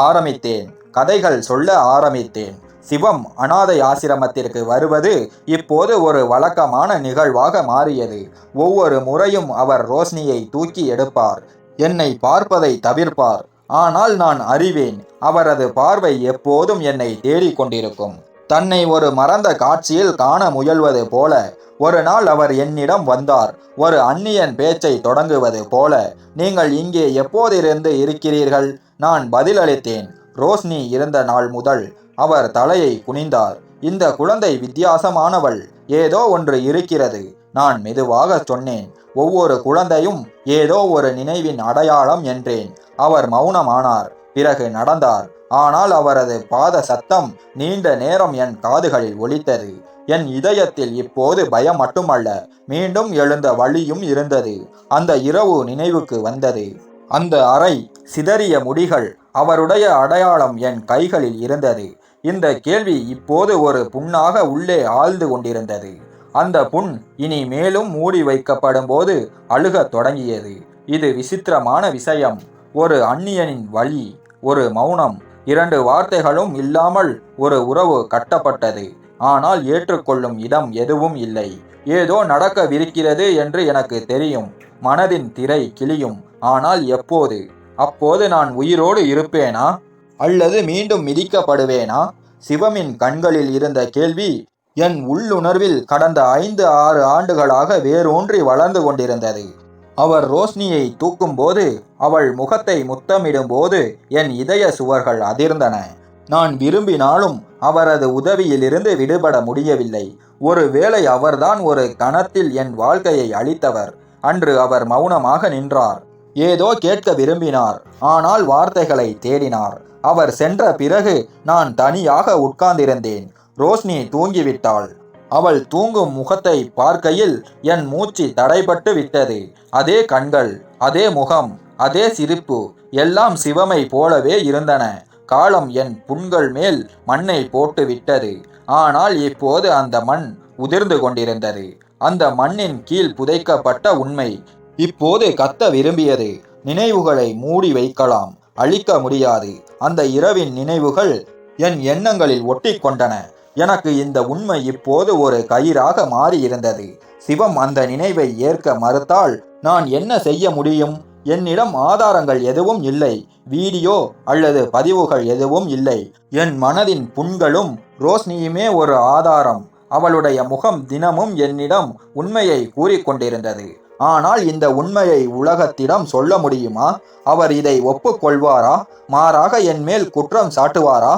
ஆரம்பித்தேன். கதைகள் சொல்ல ஆரம்பித்தேன். சிவம் அனாதை ஆசிரமத்திற்கு வருவது இப்போது ஒரு வழக்கமான நிகழ்வாக மாறியது. ஒவ்வொரு முறையும் அவர் ரோஷினியை தூக்கி எடுப்பார். என்னை பார்ப்பதை தவிர்ப்பார். ஆனால் நான் அறிவேன், அவரது பார்வை எப்போதும் என்னை தேடிக்கொண்டிருக்கும். தன்னை ஒரு மறந்த காட்சியில் காண முயல்வது போல. ஒரு நாள் அவர் என்னிடம் வந்தார். ஒரு அந்நியன் பேச்சை தொடங்குவது போல. நீங்கள் இங்கே எப்போதிருந்து இருக்கிறீர்கள்? நான் பதிலளித்தேன், ரோஷினி இருந்த நாள் முதல். அவர் தலையை குனிந்தார். இந்த குழந்தை வித்தியாசமானவள். ஏதோ ஒன்று இருக்கிறது. நான் மெதுவாக சொன்னேன், ஒவ்வொரு குழந்தையும் ஏதோ ஒரு நினைவின் அடையாளம் என்றேன். அவர் மௌனமானார். பிறகு நடந்தார். ஆனால் அவரது பாத சத்தம் நீண்ட நேரம் என் காதுகளில் ஒலித்தது. என் இதயத்தில் இப்போது பயம் மட்டுமல்ல, மீண்டும் எழுந்த வலியும் இருந்தது. அந்த இரவு நினைவுக்கு வந்தது. அந்த அறை, சிதறிய முடிகள், அவருடைய அடையாளம் என் கைகளில் இருந்தது. இந்த கேள்வி இப்போது ஒரு புண்ணாக உள்ளே ஆழ்ந்து கொண்டிருந்தது. அந்த புண் இனி மேலும் மூடி வைக்கப்படும் போது அழுகத் தொடங்கியது. இது விசித்திரமான விஷயம். ஒரு அந்நியனின் வலி, ஒரு மௌனம், 2 வார்த்தைகளும் இல்லாமல் ஒரு உறவு கட்டப்பட்டது. ஆனால் ஏற்றுக்கொள்ளும் இடம் எதுவும் இல்லை. ஏதோ நடக்கவிருக்கிறது என்று எனக்கு தெரியும். மனதின் திரை கிளியும். ஆனால் எப்போது? அப்போது நான் உயிரோடு இருப்பேனா? அல்லது மீண்டும் மிதிக்கப்படுவேனா? சிவமின் கண்களில் இருந்த கேள்வி என் உள்ளுணர்வில் கடந்த 5-6 ஆண்டுகளாக வேரூன்றி வளர்ந்து கொண்டிருந்தது. அவர் ரோஷினியை தூக்கும்போது, அவள் முகத்தை முத்தமிடும் போது என் இதய சுவர்கள் அதிர்ந்தன. நான் விரும்பினாலும் அவரது உதவியிலிருந்து விடுபட முடியவில்லை. ஒருவேளை அவர்தான் ஒரு கணத்தில் என் வாழ்க்கையை அளித்தவர். அன்று அவர் மௌனமாக நின்றார். ஏதோ கேட்க விரும்பினார், ஆனால் வார்த்தைகளை தேடினார். அவர் சென்ற பிறகு நான் தனியாக உட்கார்ந்திருந்தேன். ரோஷினி தூங்கிவிட்டாள். அவள் தூங்கும் முகத்தை பார்க்கையில் என் மூச்சு தடைபட்டு விட்டது. அதே கண்கள், அதே முகம், அதே சிரிப்பு, எல்லாம் சிவமை போலவே இருந்தன. காலம் என் புண்கள் மேல் மண்ணை போட்டு விட்டது. ஆனால் இப்போது அந்த மண் உதிர்ந்து கொண்டிருந்தது. அந்த மண்ணின் கீழ் புதைக்கப்பட்ட உண்மை இப்போது கத்த விரும்பியது. நினைவுகளை மூடி வைக்கலாம், அழிக்க முடியாது. அந்த இரவின் நினைவுகள் என் எண்ணங்களில் ஒட்டி கொண்டன. எனக்கு இந்த உண்மை இப்போது ஒரு கயிறாக மாறியிருந்தது. சிவம் அந்த நினைவை ஏற்க மறுத்தால் நான் என்ன செய்ய முடியும்? என்னிடம் ஆதாரங்கள் எதுவும் இல்லை. வீடியோ அல்லது பதிவுகள் எதுவும் இல்லை. என் மனதின் புண்களும் ரோஷினியுமே ஒரு ஆதாரம். அவளுடைய முகம் தினமும் என்னிடம் உண்மையை கூறிக்கொண்டிருந்தது. ஆனால் இந்த உண்மையை உலகத்திடம் சொல்ல முடியுமா? அவர் இதை ஒப்புக்கொள்வாரா? மாறாக என் மேல் குற்றம் சாட்டுவாரா?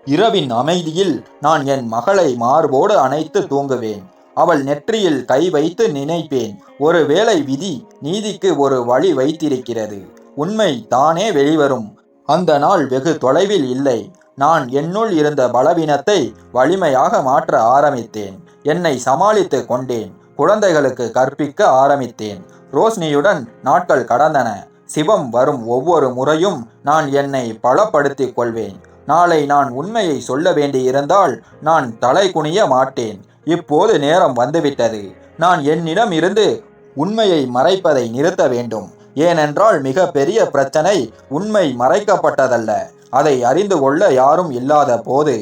இரவின் அமைதியில் நான் என் மகளை மார்போடு அணைத்து தூங்குவேன். அவள் நெற்றியில் கை வைத்து நினைப்பேன், ஒருவேளை விதி நீதிக்கு ஒரு வழி வைத்திருக்கிறது. உண்மை தானே வெளிவரும். அந்த நாள் வெகு தொலைவில் இல்லை. நான் என்னுள் இருந்த பலவீனத்தை வலிமையாக மாற்ற ஆரம்பித்தேன். என்னை சமாளித்து கொண்டேன். குழந்தைகளுக்கு கற்பிக்க ஆரம்பித்தேன். ரோஷினியுடன் நாட்கள் கடந்தன. சிவம் வரும் ஒவ்வொரு முறையும் நான் என்னை பலப்படுத்திக் கொள்வேன். நாளை நான் உண்மையை சொல்ல வேண்டியிருந்தால் நான் தலை குனிய மாட்டேன். இப்போது நேரம் வந்துவிட்டது. நான் என்னிடம் இருந்து உண்மையை மறைப்பதை நிறுத்த வேண்டும். ஏனென்றால் மிக பெரிய பிரச்சனை உண்மை மறைக்கப்பட்டதல்ல, அதை அறிந்து கொள்ள யாரும் இல்லாத போது.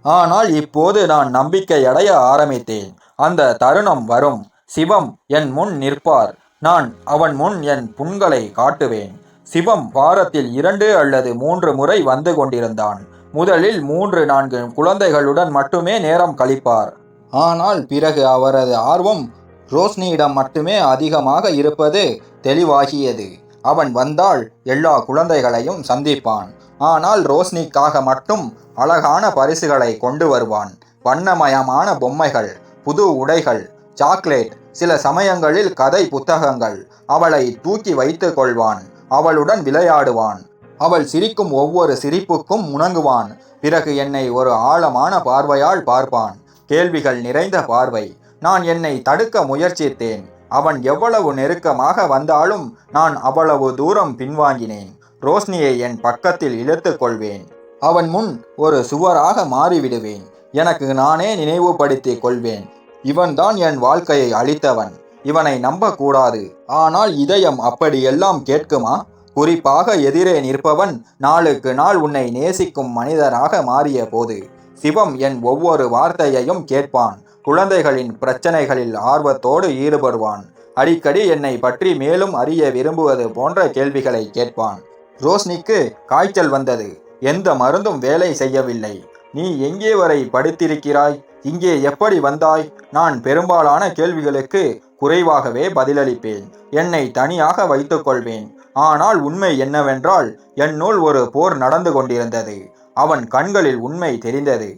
ஆனால் இப்போது நான் நம்பிக்கை அடைய ஆரம்பித்தேன். அந்த தருணம் வரும். சிவம் என் முன் நிற்பார். நான் அவன் முன் என் புண்களை காட்டுவேன். சிவம் வாரத்தில் 2 அல்லது 3 முறை வந்து கொண்டிருந்தான். முதலில் 3-4 குழந்தைகளுடன் மட்டுமே நேரம் கழிப்பார். ஆனால் பிறகு அவரது ஆர்வம் ரோஷினியிடம் மட்டுமே அதிகமாக இருப்பது தெளிவாகியது. அவன் வந்தால் எல்லா குழந்தைகளையும் சந்திப்பான். ஆனால் ரோஷினிக்காக மட்டும் அழகான பரிசுகளை கொண்டு வருவான். வண்ணமயமான பொம்மைகள், புது உடைகள், சாக்லேட், சில சமயங்களில் கதை புத்தகங்கள். அவளை தூக்கி வைத்து கொள்வான். அவளுடன் விளையாடுவான். அவள் சிரிக்கும் ஒவ்வொரு சிரிப்புக்கும் முணங்குவான். பிறகு என்னை ஒரு ஆழமான பார்வையால் பார்ப்பான். கேள்விகள் நிறைந்த பார்வை. நான் என்னை தடுக்க முயற்சித்தேன். அவன் எவ்வளவு நெருக்கமாக வந்தாலும் நான் அவ்வளவு தூரம் பின்வாங்கினேன். ரோஷினியை என் பக்கத்தில் இழுத்து கொள்வேன். அவன் முன் ஒரு சுவராக மாறிவிடுவேன். எனக்கு நானே நினைவுபடுத்திக் கொள்வேன், இவன்தான் என் வாழ்க்கையை அளித்தவன். இவனை நம்பக்கூடாது. ஆனால் இதயம் அப்படியெல்லாம் கேட்குமா? குறிப்பாக எதிரே நிற்பவன் நாளுக்கு நாள் உன்னை நேசிக்கும் மனிதனாக மாறிய போது. சிவம் என் ஒவ்வொரு வார்த்தையையும் கேட்பான். குழந்தைகளின் பிரச்சனைகளில் ஆர்வத்தோடு ஈடுபடுவான். அடிக்கடி என்னை பற்றி மேலும் அறிய விரும்புவது போன்ற கேள்விகளை கேட்பான். ரோஷினிக்கு காய்ச்சல் வந்தது. எந்த மருந்தும் வேலை செய்யவில்லை. நீ எங்கே வரை படித்திருக்கிறாய்? இங்கே எப்படி வந்தாய்? நான் பெரும்பாலான கேள்விகளுக்கு குறைவாகவே பதிலளிப்பேன். என்னை தனியாக வைத்துக் கொள்வேன். ஆனால் உண்மை என்னவென்றால் என்னுள் ஒரு போர் நடந்து கொண்டிருந்தது. அவன் கண்களில் உண்மை தெரிந்தது.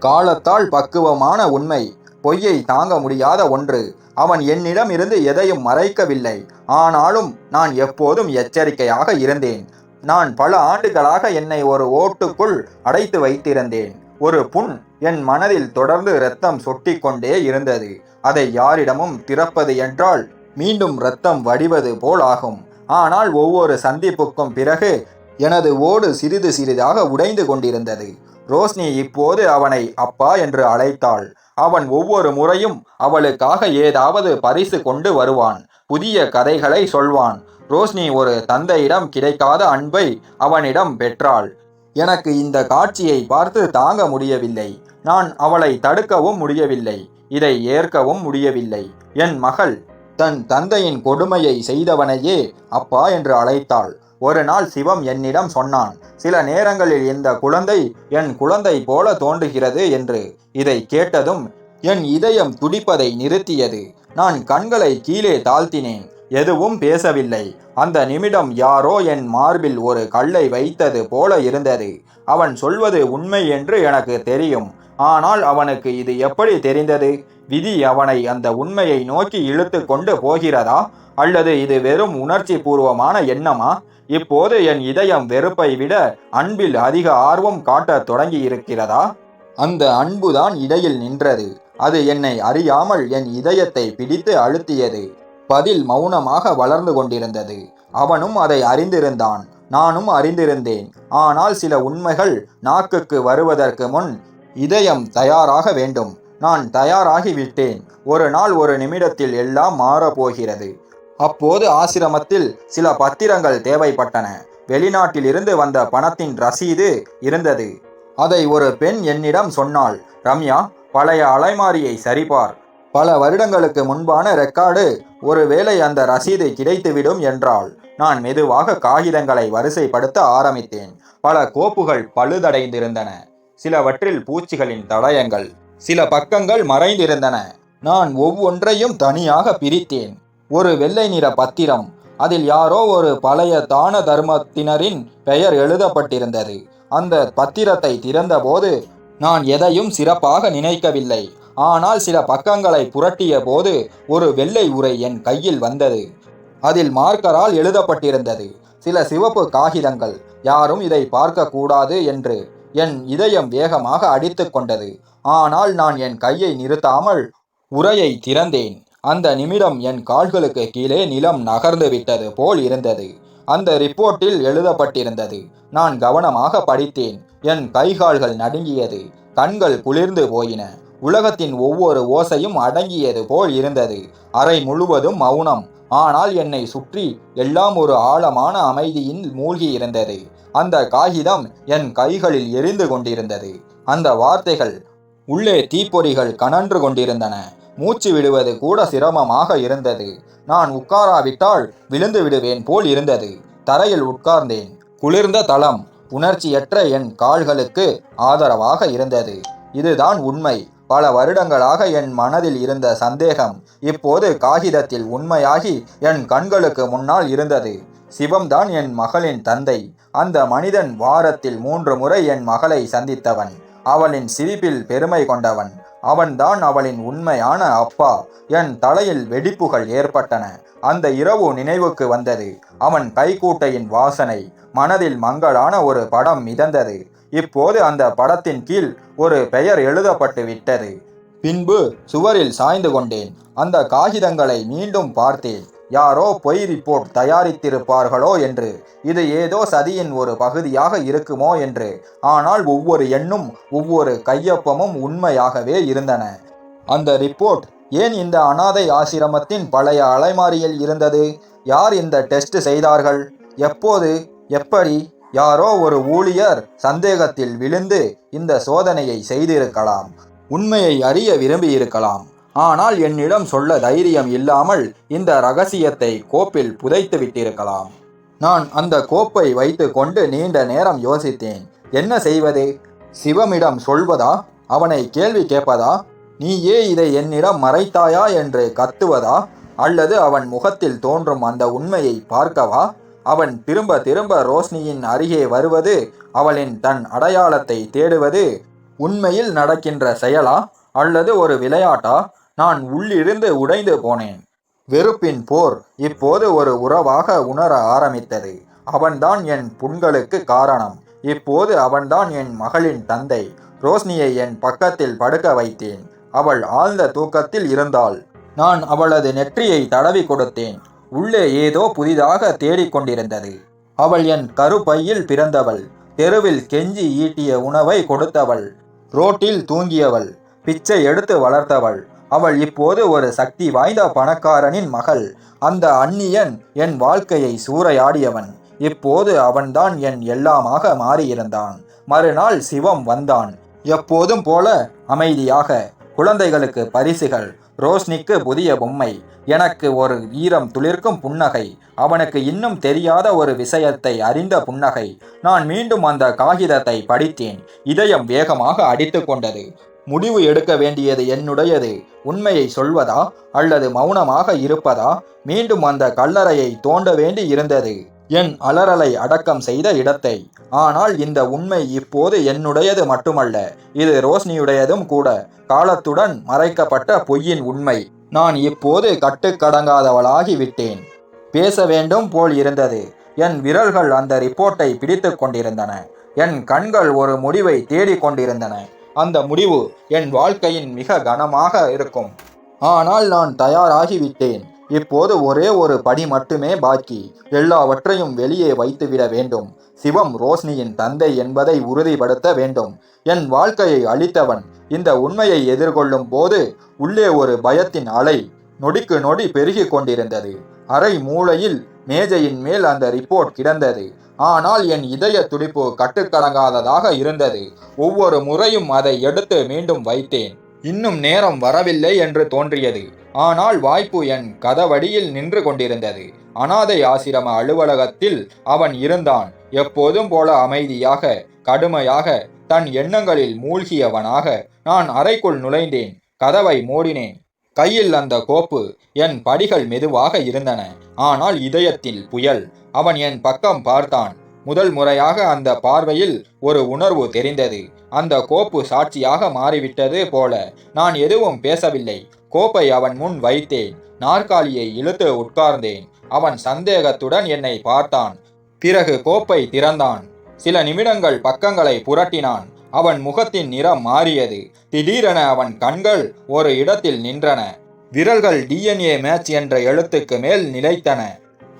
காலத்தால் பக்குவமான உண்மை, பொய்யை தாங்க முடியாத ஒன்று. அவன் என்னிடம் இருந்து எதையும் மறைக்கவில்லை. ஆனாலும் நான் எப்போதும் எச்சரிக்கையாக இருந்தேன். நான் பல ஆண்டுகளாக என்னை ஒரு ஓட்டுக்குள் அடைத்து வைத்திருந்தேன். ஒரு புண் என் மனதில் தொடர்ந்து இரத்தம் சொட்டி கொண்டே இருந்தது. அதை யாரிடமும் திறப்பது என்றால் மீண்டும் இரத்தம் வடிவது போல் ஆகும். ஆனால் ஒவ்வொரு சந்திப்புக்கும் பிறகு எனது ஓடு சிறிது சிறிதாக உடைந்து கொண்டிருந்தது. ரோஷினி இப்போது அவனை அப்பா என்று அழைத்தாள். அவன் ஒவ்வொரு முறையும் அவளுக்காக ஏதாவது பரிசு கொண்டு வருவான். புதிய கதைகளை சொல்வான். ரோஷினி ஒரு தந்தையிடம் கிடைக்காத அன்பை அவனிடம் பெற்றாள். எனக்கு இந்த காட்சியை பார்த்து தாங்க முடியவில்லை. நான் அவளை தடுக்கவும் முடியவில்லை. இதை ஏற்கவும் முடியவில்லை. என் மகள் தன் தந்தையின் கொடுமையை செய்தவனையே அப்பா என்று அழைத்தாள். ஒரு நாள் சிவம் என்னிடம் சொன்னான், சில நேரங்களில் இந்த குழந்தை என் குழந்தை போல தோன்றுகிறது என்று. இதை கேட்டதும் என் இதயம் துடிப்பதை நிறுத்தியது. நான் கண்களை கீழே தாழ்த்தினேன். எதுவும் பேசவில்லை. அந்த நிமிடம் யாரோ என் மார்பில் ஒரு கல்லை வைத்தது போல இருந்தது. அவன் சொல்வது உண்மை என்று எனக்கு தெரியும். ஆனால் அவனுக்கு இது எப்படி தெரிந்தது? விதி அவனை அந்த உண்மையை நோக்கி இழுத்து கொண்டு போகிறதா? அல்லது இது வெறும் உணர்ச்சி பூர்வமான எண்ணமா? இப்போது என் இதயம் வெறுப்பை விட அன்பில் அதிக ஆர்வம் காட்டத் தொடங்கி இருக்கிறதா? அந்த அன்புதான் இடையில் நின்றது. அது என்னை அறியாமல் என் இதயத்தை பிடித்து அழுத்தியது. பதில் மௌனமாக வளர்ந்து கொண்டிருந்தது. அவனும் அதை அறிந்திருந்தான், நானும் அறிந்திருந்தேன். ஆனால் சில உண்மைகள் நாக்குக்கு வருவதற்கு முன் இதயம் தயாராக வேண்டும். நான் தயாராகிவிட்டேன். ஒரு நாள் ஒரு நிமிடத்தில் எல்லாம் மாறப்போகிறது. அப்போது ஆசிரமத்தில் சில பத்திரங்கள் தேவைப்பட்டன. வெளிநாட்டிலிருந்து வந்த பணத்தின் ரசீது இருந்தது. அதை ஒரு பெண் என்னிடம் சொன்னாள். ரம்யா, பழைய அலைமாரியை சரிபார். பல வருடங்களுக்கு முன்பான ரெக்கார்டு, ஒருவேளை அந்த ரசீது கிடைத்துவிடும் என்றாள். நான் மெதுவாக காகிதங்களை வரிசைப்படுத்த ஆரம்பித்தேன். பல கோப்புகள் பழுதடைந்திருந்தன. சிலவற்றில் பூச்சிகளின் தடயங்கள். சில பக்கங்கள் மறைந்திருந்தன. நான் ஒவ்வொன்றையும் தனியாக பிரித்தேன். ஒரு வெள்ளை நிற பத்திரம். அதில் யாரோ ஒரு பழைய தான தர்மத்தினரின் பெயர் எழுதப்பட்டிருந்தது. அந்த பத்திரத்தை திறந்தபோது நான் எதையும் சிறப்பாக நினைக்கவில்லை. ஆனால் சில பக்கங்களை புரட்டிய போது ஒரு வெள்ளை உரை என் கையில் வந்தது. அதில் மார்க்கரால் எழுதப்பட்டிருந்தது. சில சிவப்பு காகிதங்கள். யாரும் இதை பார்க்க கூடாது என்று. என் இதயம் வேகமாக அடித்து கொண்டது. ஆனால் நான் என் கையை நிறுத்தாமல் உரையை திறந்தேன். அந்த நிமிடம் என் கால்களுக்கு கீழே நிலம் நகர்ந்து விட்டது போல் இருந்தது. அந்த ரிப்போர்ட்டில் எழுதப்பட்டிருந்தது. நான் கவனமாக படித்தேன். என் கைகால்கள் நடுங்கியது. கண்கள் குளிர்ந்து போயின. உலகத்தின் ஒவ்வொரு ஓசையும் அடங்கியது போல் இருந்தது. அறை முழுவதும் மௌனம். ஆனால் என்னை சுற்றி எல்லாம் ஒரு ஆழமான அமைதியில் மூழ்கி இருந்தது. அந்த காகிதம் என் கைகளில் எரிந்து கொண்டிருந்தது. அந்த வார்த்தைகள் உள்ளே தீப்பொறிகள் கனன்று கொண்டிருந்தன. மூச்சு விடுவது கூட சிரமமாக இருந்தது. நான் உட்காராவிட்டால் விழுந்து விடுவேன் போல் இருந்தது. தரையில் உட்கார்ந்தேன். குளிர்ந்த தளம் உணர்ச்சியற்ற என் கால்களுக்கு ஆதரவாக இருந்தது. இதுதான் உண்மை. பல வருடங்களாக என் மனதில் இருந்த சந்தேகம் இப்போது காகிதத்தில் உண்மையாகி என் கண்களுக்கு முன்னால் இருந்தது. சிவம்தான் என் மகளின் தந்தை. அந்த மனிதன் வாரத்தில் 3 முறை என் மகளை சந்தித்தவன். அவளின் சிரிப்பில் பெருமை கொண்டவன். அவன்தான் அவளின் உண்மையான அப்பா. என் தலையில் வெடிப்புகள் ஏற்பட்டன. அந்த இரவு நினைவுக்கு வந்தது. அவன் கைக்கூட்டையின் வாசனை. மனதில் மங்கலான ஒரு படம் மிதந்தது. இப்போது அந்த படத்தின் கீழ் ஒரு பெயர் எழுதப்பட்டு விட்டது. பின்பு சுவரில் சாய்ந்து கொண்டேன். அந்த காகிதங்களை மீண்டும் பார்த்தேன். யாரோ பொய் ரிப்போர்ட் தயாரித்திருப்பார்களோ என்று. இது ஏதோ சதியின் ஒரு பகுதியாக இருக்குமோ என்று. ஆனால் ஒவ்வொரு எண்ணும் ஒவ்வொரு கையொப்பமும் உண்மையாகவே இருந்தன. அந்த ரிப்போர்ட் ஏன் இந்த அனாதை ஆசிரமத்தின் பழைய அலைமாரியில் இருந்தது? யார் இந்த டெஸ்ட் செய்தார்கள்? எப்போது? எப்படி? யாரோ ஒரு ஊழியர் சந்தேகத்தில் விழுந்து இந்த சோதனையை செய்திருக்கலாம். உண்மையை அறிய விரும்பியிருக்கலாம். ஆனால் என்னிடம் சொல்ல தைரியம் இல்லாமல் இந்த இரகசியத்தை கோப்பில் புதைத்து விட்டிருக்கலாம். நான் அந்த கோப்பை வைத்து கொண்டு நீண்ட நேரம் யோசித்தேன். என்ன செய்வது? சிவமிடம் சொல்வதா? அவனை கேள்வி கேட்பதா? நீயே இதை என்னிடம் மறைத்தாயா என்று கத்துவதா? அல்லது அவன் முகத்தில் தோன்றும் அந்த உண்மையை பார்க்கவா? அவன் திரும்ப திரும்ப ரோஷினியின் அருகே வருவது, அவளின் தன் அடையாளத்தை தேடுவது உண்மையில் நடக்கின்ற செயலா அல்லது ஒரு விளையாட்டா? நான் உள்ளிருந்து உடைந்து போனேன். வெறுப்பின் போர் இப்போது ஒரு உறவாக உணர ஆரம்பித்தது. அவன்தான் என் புண்களுக்கு காரணம். இப்போது அவன்தான் என் மகளின் தந்தை. ரோஷினியை என் பக்கத்தில் படுக்க வைத்தேன். அவள் ஆழ்ந்த தூக்கத்தில் இருந்தாள். நான் அவளது நெற்றியை தடவி கொடுத்தேன். உள்ளே ஏதோ புதிதாக தேடிக்கொண்டிருந்தது. அவள் என் கருப்பையில் பிறந்தவள். தெருவில் கெஞ்சி ஈட்டிய உணவை கொடுத்தவள். ரோட்டில் தூங்கியவள். பிச்சை எடுத்து வளர்த்தவள். அவள் இப்போது ஒரு சக்தி வாய்ந்த பணக்காரனின் மகள். அந்த அந்நியன் என் வாழ்க்கையை சூறையாடியவன். இப்போது அவன்தான் என் எல்லாமாக மாறியிருந்தான். மறுநாள் சிவம் வந்தான். எப்போதும் போல அமைதியாக. குழந்தைகளுக்கு பரிசுகள். ரோஷினிக்கு புதிய பொம்மை. எனக்கு ஒரு ஈரம் துளிர்க்கும் புன்னகை. அவனுக்கு இன்னும் தெரியாத ஒரு விஷயத்தை அறிந்த புன்னகை. நான் மீண்டும் அந்த காகிதத்தை படித்தேன். இதயம் வேகமாக அடித்து கொண்டது. முடிவு எடுக்க வேண்டியது என்னுடையது. உண்மையை சொல்வதா அல்லது மௌனமாக இருப்பதா? மீண்டும் அந்த கல்லறையை தோண்ட வேண்டி இருந்தது, என் அலறலை அடக்கம் செய்த இடத்தை. ஆனால் இந்த உண்மை இப்போது என்னுடையது மட்டுமல்ல, இது ரோஷினியுடையதும் கூட. காலத்துடன் மறைக்கப்பட்ட பொய்யின் உண்மை. நான் இப்போது கட்டுக்கடங்காதவளாகி விட்டேன். பேச வேண்டும் போல் இருந்தது. என் விரல்கள் அந்த ரிப்போர்ட்டை பிடித்து கொண்டிருந்தன. என் கண்கள் ஒரு முடிவை தேடிக் கொண்டிருந்தன. அந்த முடிவு என் வாழ்க்கையின் மிக கனமாக இருக்கும். ஆனால் நான் தயாராகிவிட்டேன். இப்போது ஒரே ஒரு படி மட்டுமே பாக்கி. எல்லாவற்றையும் வெளியே வைத்துவிட வேண்டும். சிவம் ரோஷினியின் தந்தை என்பதை உறுதிப்படுத்த வேண்டும். என் வாழ்க்கையை அளித்தவன். இந்த உண்மையை எதிர்கொள்ளும் போது உள்ளே ஒரு பயத்தின் அலை நொடிக்கு நொடி பெருகி கொண்டிருந்தது. அறை மூலையில் மேஜையின் மேல் அந்த ரிப்போர்ட் கிடந்தது. ஆனால் என் இதய துடிப்பு கட்டுக்கடங்காததாக இருந்தது. ஒவ்வொரு முறையும் அதை எடுத்து மீண்டும் வைத்தேன். இன்னும் நேரம் வரவில்லை என்று தோன்றியது. ஆனால் வாய்ப்பு என் கதவடியில் நின்று கொண்டிருந்தது. அனாதை ஆசிரம அலுவலகத்தில் அவன் இருந்தான். எப்போதும் போல அமைதியாக, கடுமையாக, தன் எண்ணங்களில் மூழ்கியவனாக. நான் அறைக்குள் நுழைந்தேன். கதவை மூடினேன். கையில் அந்த கோப்பு. என் படிகள் மெதுவாக இருந்தன. ஆனால் இதயத்தில் புயல். அவன் என் பக்கம் பார்த்தான். முதல் முறையாக அந்த பார்வையில் ஒரு உணர்வு தெரிந்தது. அந்த கோப்பு சாட்சியாக மாறிவிட்டது போல. நான் எதுவும் பேசவில்லை. கோப்பை அவன் முன் வைத்தேன். நாற்காலியை இழுத்து உட்கார்ந்தேன். அவன் சந்தேகத்துடன் என்னை பார்த்தான். பிறகு கோப்பை திறந்தான். சில நிமிடங்கள் பக்கங்களை புரட்டினான். அவன் முகத்தின் நிறம் மாறியது. திடீரென அவன் கண்கள் ஒரு இடத்தில் நின்றன. விரல்கள் DNA மேட்ச் என்ற எழுத்துக்கு மேல் நிலைத்தன.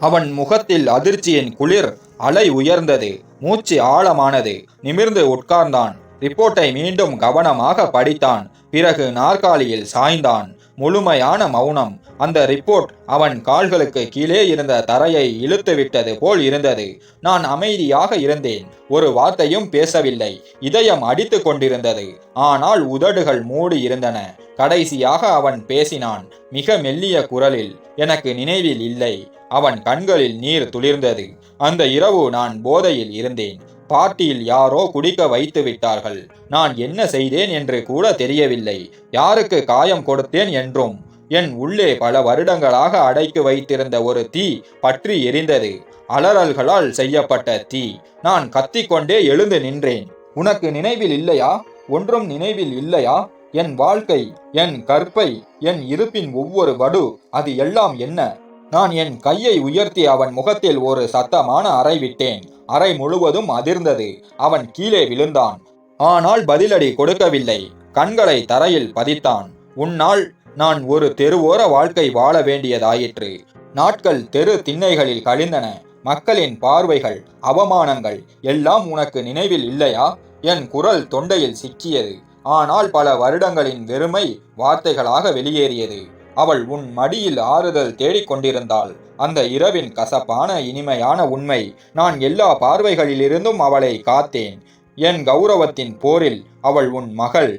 அவன் முகத்தில் அதிர்ச்சியின் குளிர் அலை உயர்ந்தது. மூச்சு ஆழமானது. நிமிர்ந்து உட்கார்ந்தான். ரிப்போர்ட்டை மீண்டும் கவனமாக படித்தான். பிறகு நாற்காலியில் சாய்ந்தான். முழுமையான மௌனம். அந்த ரிப்போர்ட் அவன் கால்களுக்கு கீழே இருந்த தரையை இழுத்துவிட்டது போல் இருந்தது. நான் அமைதியாக இருந்தேன். ஒரு வார்த்தையும் பேசவில்லை. இதயம் அடித்து கொண்டிருந்தது. ஆனால் உதடுகள் மூடி இருந்தன. கடைசியாக அவன் பேசினான், மிக மெல்லிய குரலில். எனக்கு நினைவில் இல்லை. அவன் கண்களில் நீர் துளிர்ந்தது. அந்த இரவு நான் போதையில் இருந்தேன். பார்ட்டியில் யாரோ குடிக்க வைத்து விட்டார்கள். நான் என்ன செய்தேன் என்று கூட தெரியவில்லை. யாருக்கு காயம் கொடுத்தேன் என்றும். என் உள்ளே பல வருடங்களாக அடைத்து வைத்திருந்த ஒரு தீ பற்றி எரிந்தது. அலறல்களால் செய்யப்பட்ட தீ. நான் கத்திக்கொண்டே எழுந்து நின்றேன். உனக்கு நினைவில் இல்லையா? ஒன்றும் நினைவில் இல்லையா? என் வாழ்க்கை, என் கற்பை, என் இருப்பின் ஒவ்வொரு வடு, அது எல்லாம் என்ன? நான் என் கையை உயர்த்தி அவன் முகத்தில் ஒரு சத்தமான அறை விட்டேன். அறை முழுவதும் அதிர்ந்தது. அவன் கீழே விழுந்தான். ஆனால் பதிலடி கொடுக்கவில்லை. கண்களை தரையில் பதித்தான். உன்னால் நான் ஒரு தெருவோர வாழ்க்கை வாழ வேண்டியதாயிற்று. நாட்கள் தெரு திண்ணைகளில் கழிந்தன. மக்களின் பார்வைகள், அவமானங்கள் எல்லாம் உனக்கு நினைவில் இல்லையா? என் குரல் தொண்டையில் சிக்கியது. ஆனால் பல வருடங்களின் வெறுமை வார்த்தைகளாக வெளியேறியது. அவள் உன் மடியில் ஆறுதல் தேடிக் கொண்டிருந்தாள். அந்த இரவின் கசப்பான இனிமையான உண்மை. நான் எல்லா பார்வைகளிலிருந்தும் அவளை காத்தேன். என் கௌரவத்தின் போரில் அவள் உன் மகள்.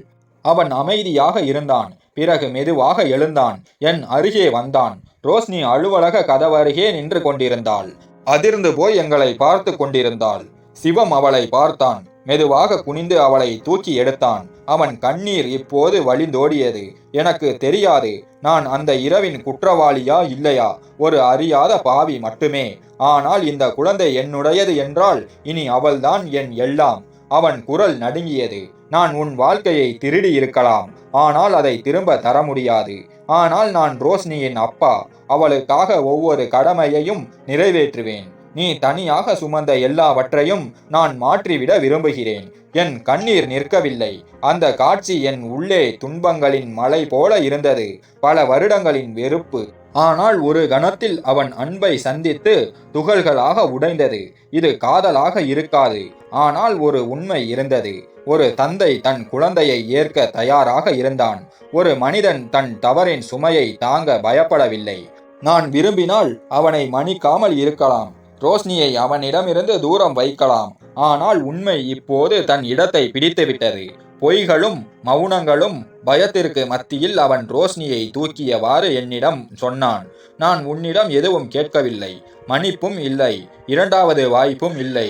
அவன் அமைதியாக இருந்தான். பிறகு மெதுவாக எழுந்தான். என் அருகே வந்தான். ரோஷினி அலுவலக கதவருகே நின்று கொண்டிருந்தாள். அதிர்ந்து போய் எங்களை பார்த்து கொண்டிருந்தாள். சிவம் அவளை பார்த்தான். மெதுவாக குனிந்து அவளை தூக்கி எடுத்தான். அவன் கண்ணீர் இப்போது வழிந்தோடியது. எனக்கு தெரியாது, நான் அந்த இரவின் குற்றவாளியா இல்லையா, ஒரு அறியாத பாவி மட்டுமே. ஆனால் இந்த குழந்தை என்னுடையது என்றால் இனி அவள்தான் என் எல்லாம். அவன் குரல் நடுங்கியது. நான் உன் வாழ்க்கையை திருடி இருக்கலாம், ஆனால் அதை திரும்ப தர முடியாது. ஆனால் நான் ரோஷினியின் அப்பா. அவளுக்காக ஒவ்வொரு கடமையையும் நிறைவேற்றுவேன். நீ தனியாக சுமந்த எல்லாவற்றையும் நான் மாற்றிவிட விரும்புகிறேன். என் கண்ணீர் நிற்கவில்லை. அந்த காட்சி என் உள்ளே துன்பங்களின் மலை போல இருந்தது. பல வருடங்களின் வெறுப்பு. ஆனால் ஒரு கணத்தில் அவன் அன்பை சந்தித்து துகள்களாக உடைந்தது. இது காதலாக இருக்காது. ஆனால் ஒரு உண்மை இருந்தது. ஒரு தந்தை தன் குழந்தையை ஏற்க தயாராக இருந்தான். ஒரு மனிதன் தன் தவறின் சுமையை தாங்க பயப்படவில்லை. நான் விரும்பினால் அவனை மன்னிக்காமல் இருக்கலாம். ரோஷினியை அவனிடமிருந்து தூரம் வைக்கலாம். ஆனால் உண்மை இப்போது தன் இடத்தை பிடித்துவிட்டது. பொய்களும் மௌனங்களும் பயத்திற்கு மத்தியில் அவன் ரோஷினியை தூக்கியவாறு என்னிடம் சொன்னான். நான் உன்னிடம் எதுவும் கேட்கவில்லை. மன்னிப்பும் இல்லை. இரண்டாவது வாய்ப்பும் இல்லை.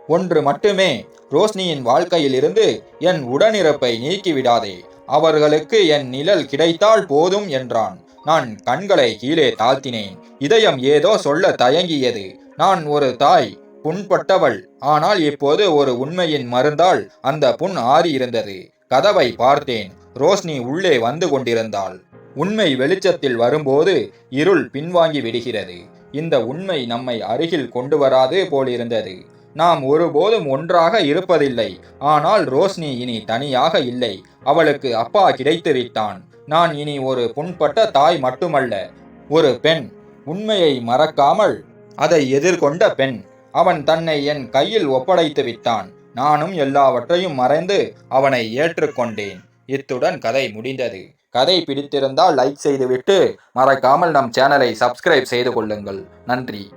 ஒன்று மட்டுமே, ரோஷினியின் வாழ்க்கையில் இருந்து என் உடனிருப்பை நீக்கிவிடாதே. அவர்களுக்கு என் நிழல் கிடைத்தால் போதும் என்றான். நான் கண்களை கீழே தாழ்த்தினேன். இதயம் ஏதோ சொல்ல தயங்கியது. நான் ஒரு தாய், புண்பட்டவள். ஆனால் இப்போது ஒரு உண்மையின் மருந்தால் அந்த புண் ஆறியிருந்தது. கதவை பார்த்தேன். ரோஷ்னி உள்ளே வந்து கொண்டிருந்தாள். உண்மை வெளிச்சத்தில் வரும்போது இருள் பின்வாங்கி விடுகிறது. இந்த உண்மை நம்மை அருகில் கொண்டு வராது போலிருந்தது. நாம் ஒருபோதும் ஒன்றாக இருப்பதில்லை. ஆனால் ரோஷ்னி இனி தனியாக இல்லை. அவளுக்கு அப்பா கிடைத்து விட்டான். நான் இனி ஒரு புண்பட்ட தாய் மட்டுமல்ல, ஒரு பெண். உண்மையை மறக்காமல் அதை எதிர்கொண்ட பெண். அவன் தன்னை என் கையில் ஒப்படைத்து விட்டான். நானும் எல்லாவற்றையும் மறைந்து அவனை ஏற்றுக்கொண்டேன். இத்துடன் கதை முடிந்தது. கதை பிடித்திருந்தால் லைக் செய்துவிட்டு மறக்காமல் நம் சேனலை சப்ஸ்கிரைப் செய்து கொள்ளுங்கள். நன்றி.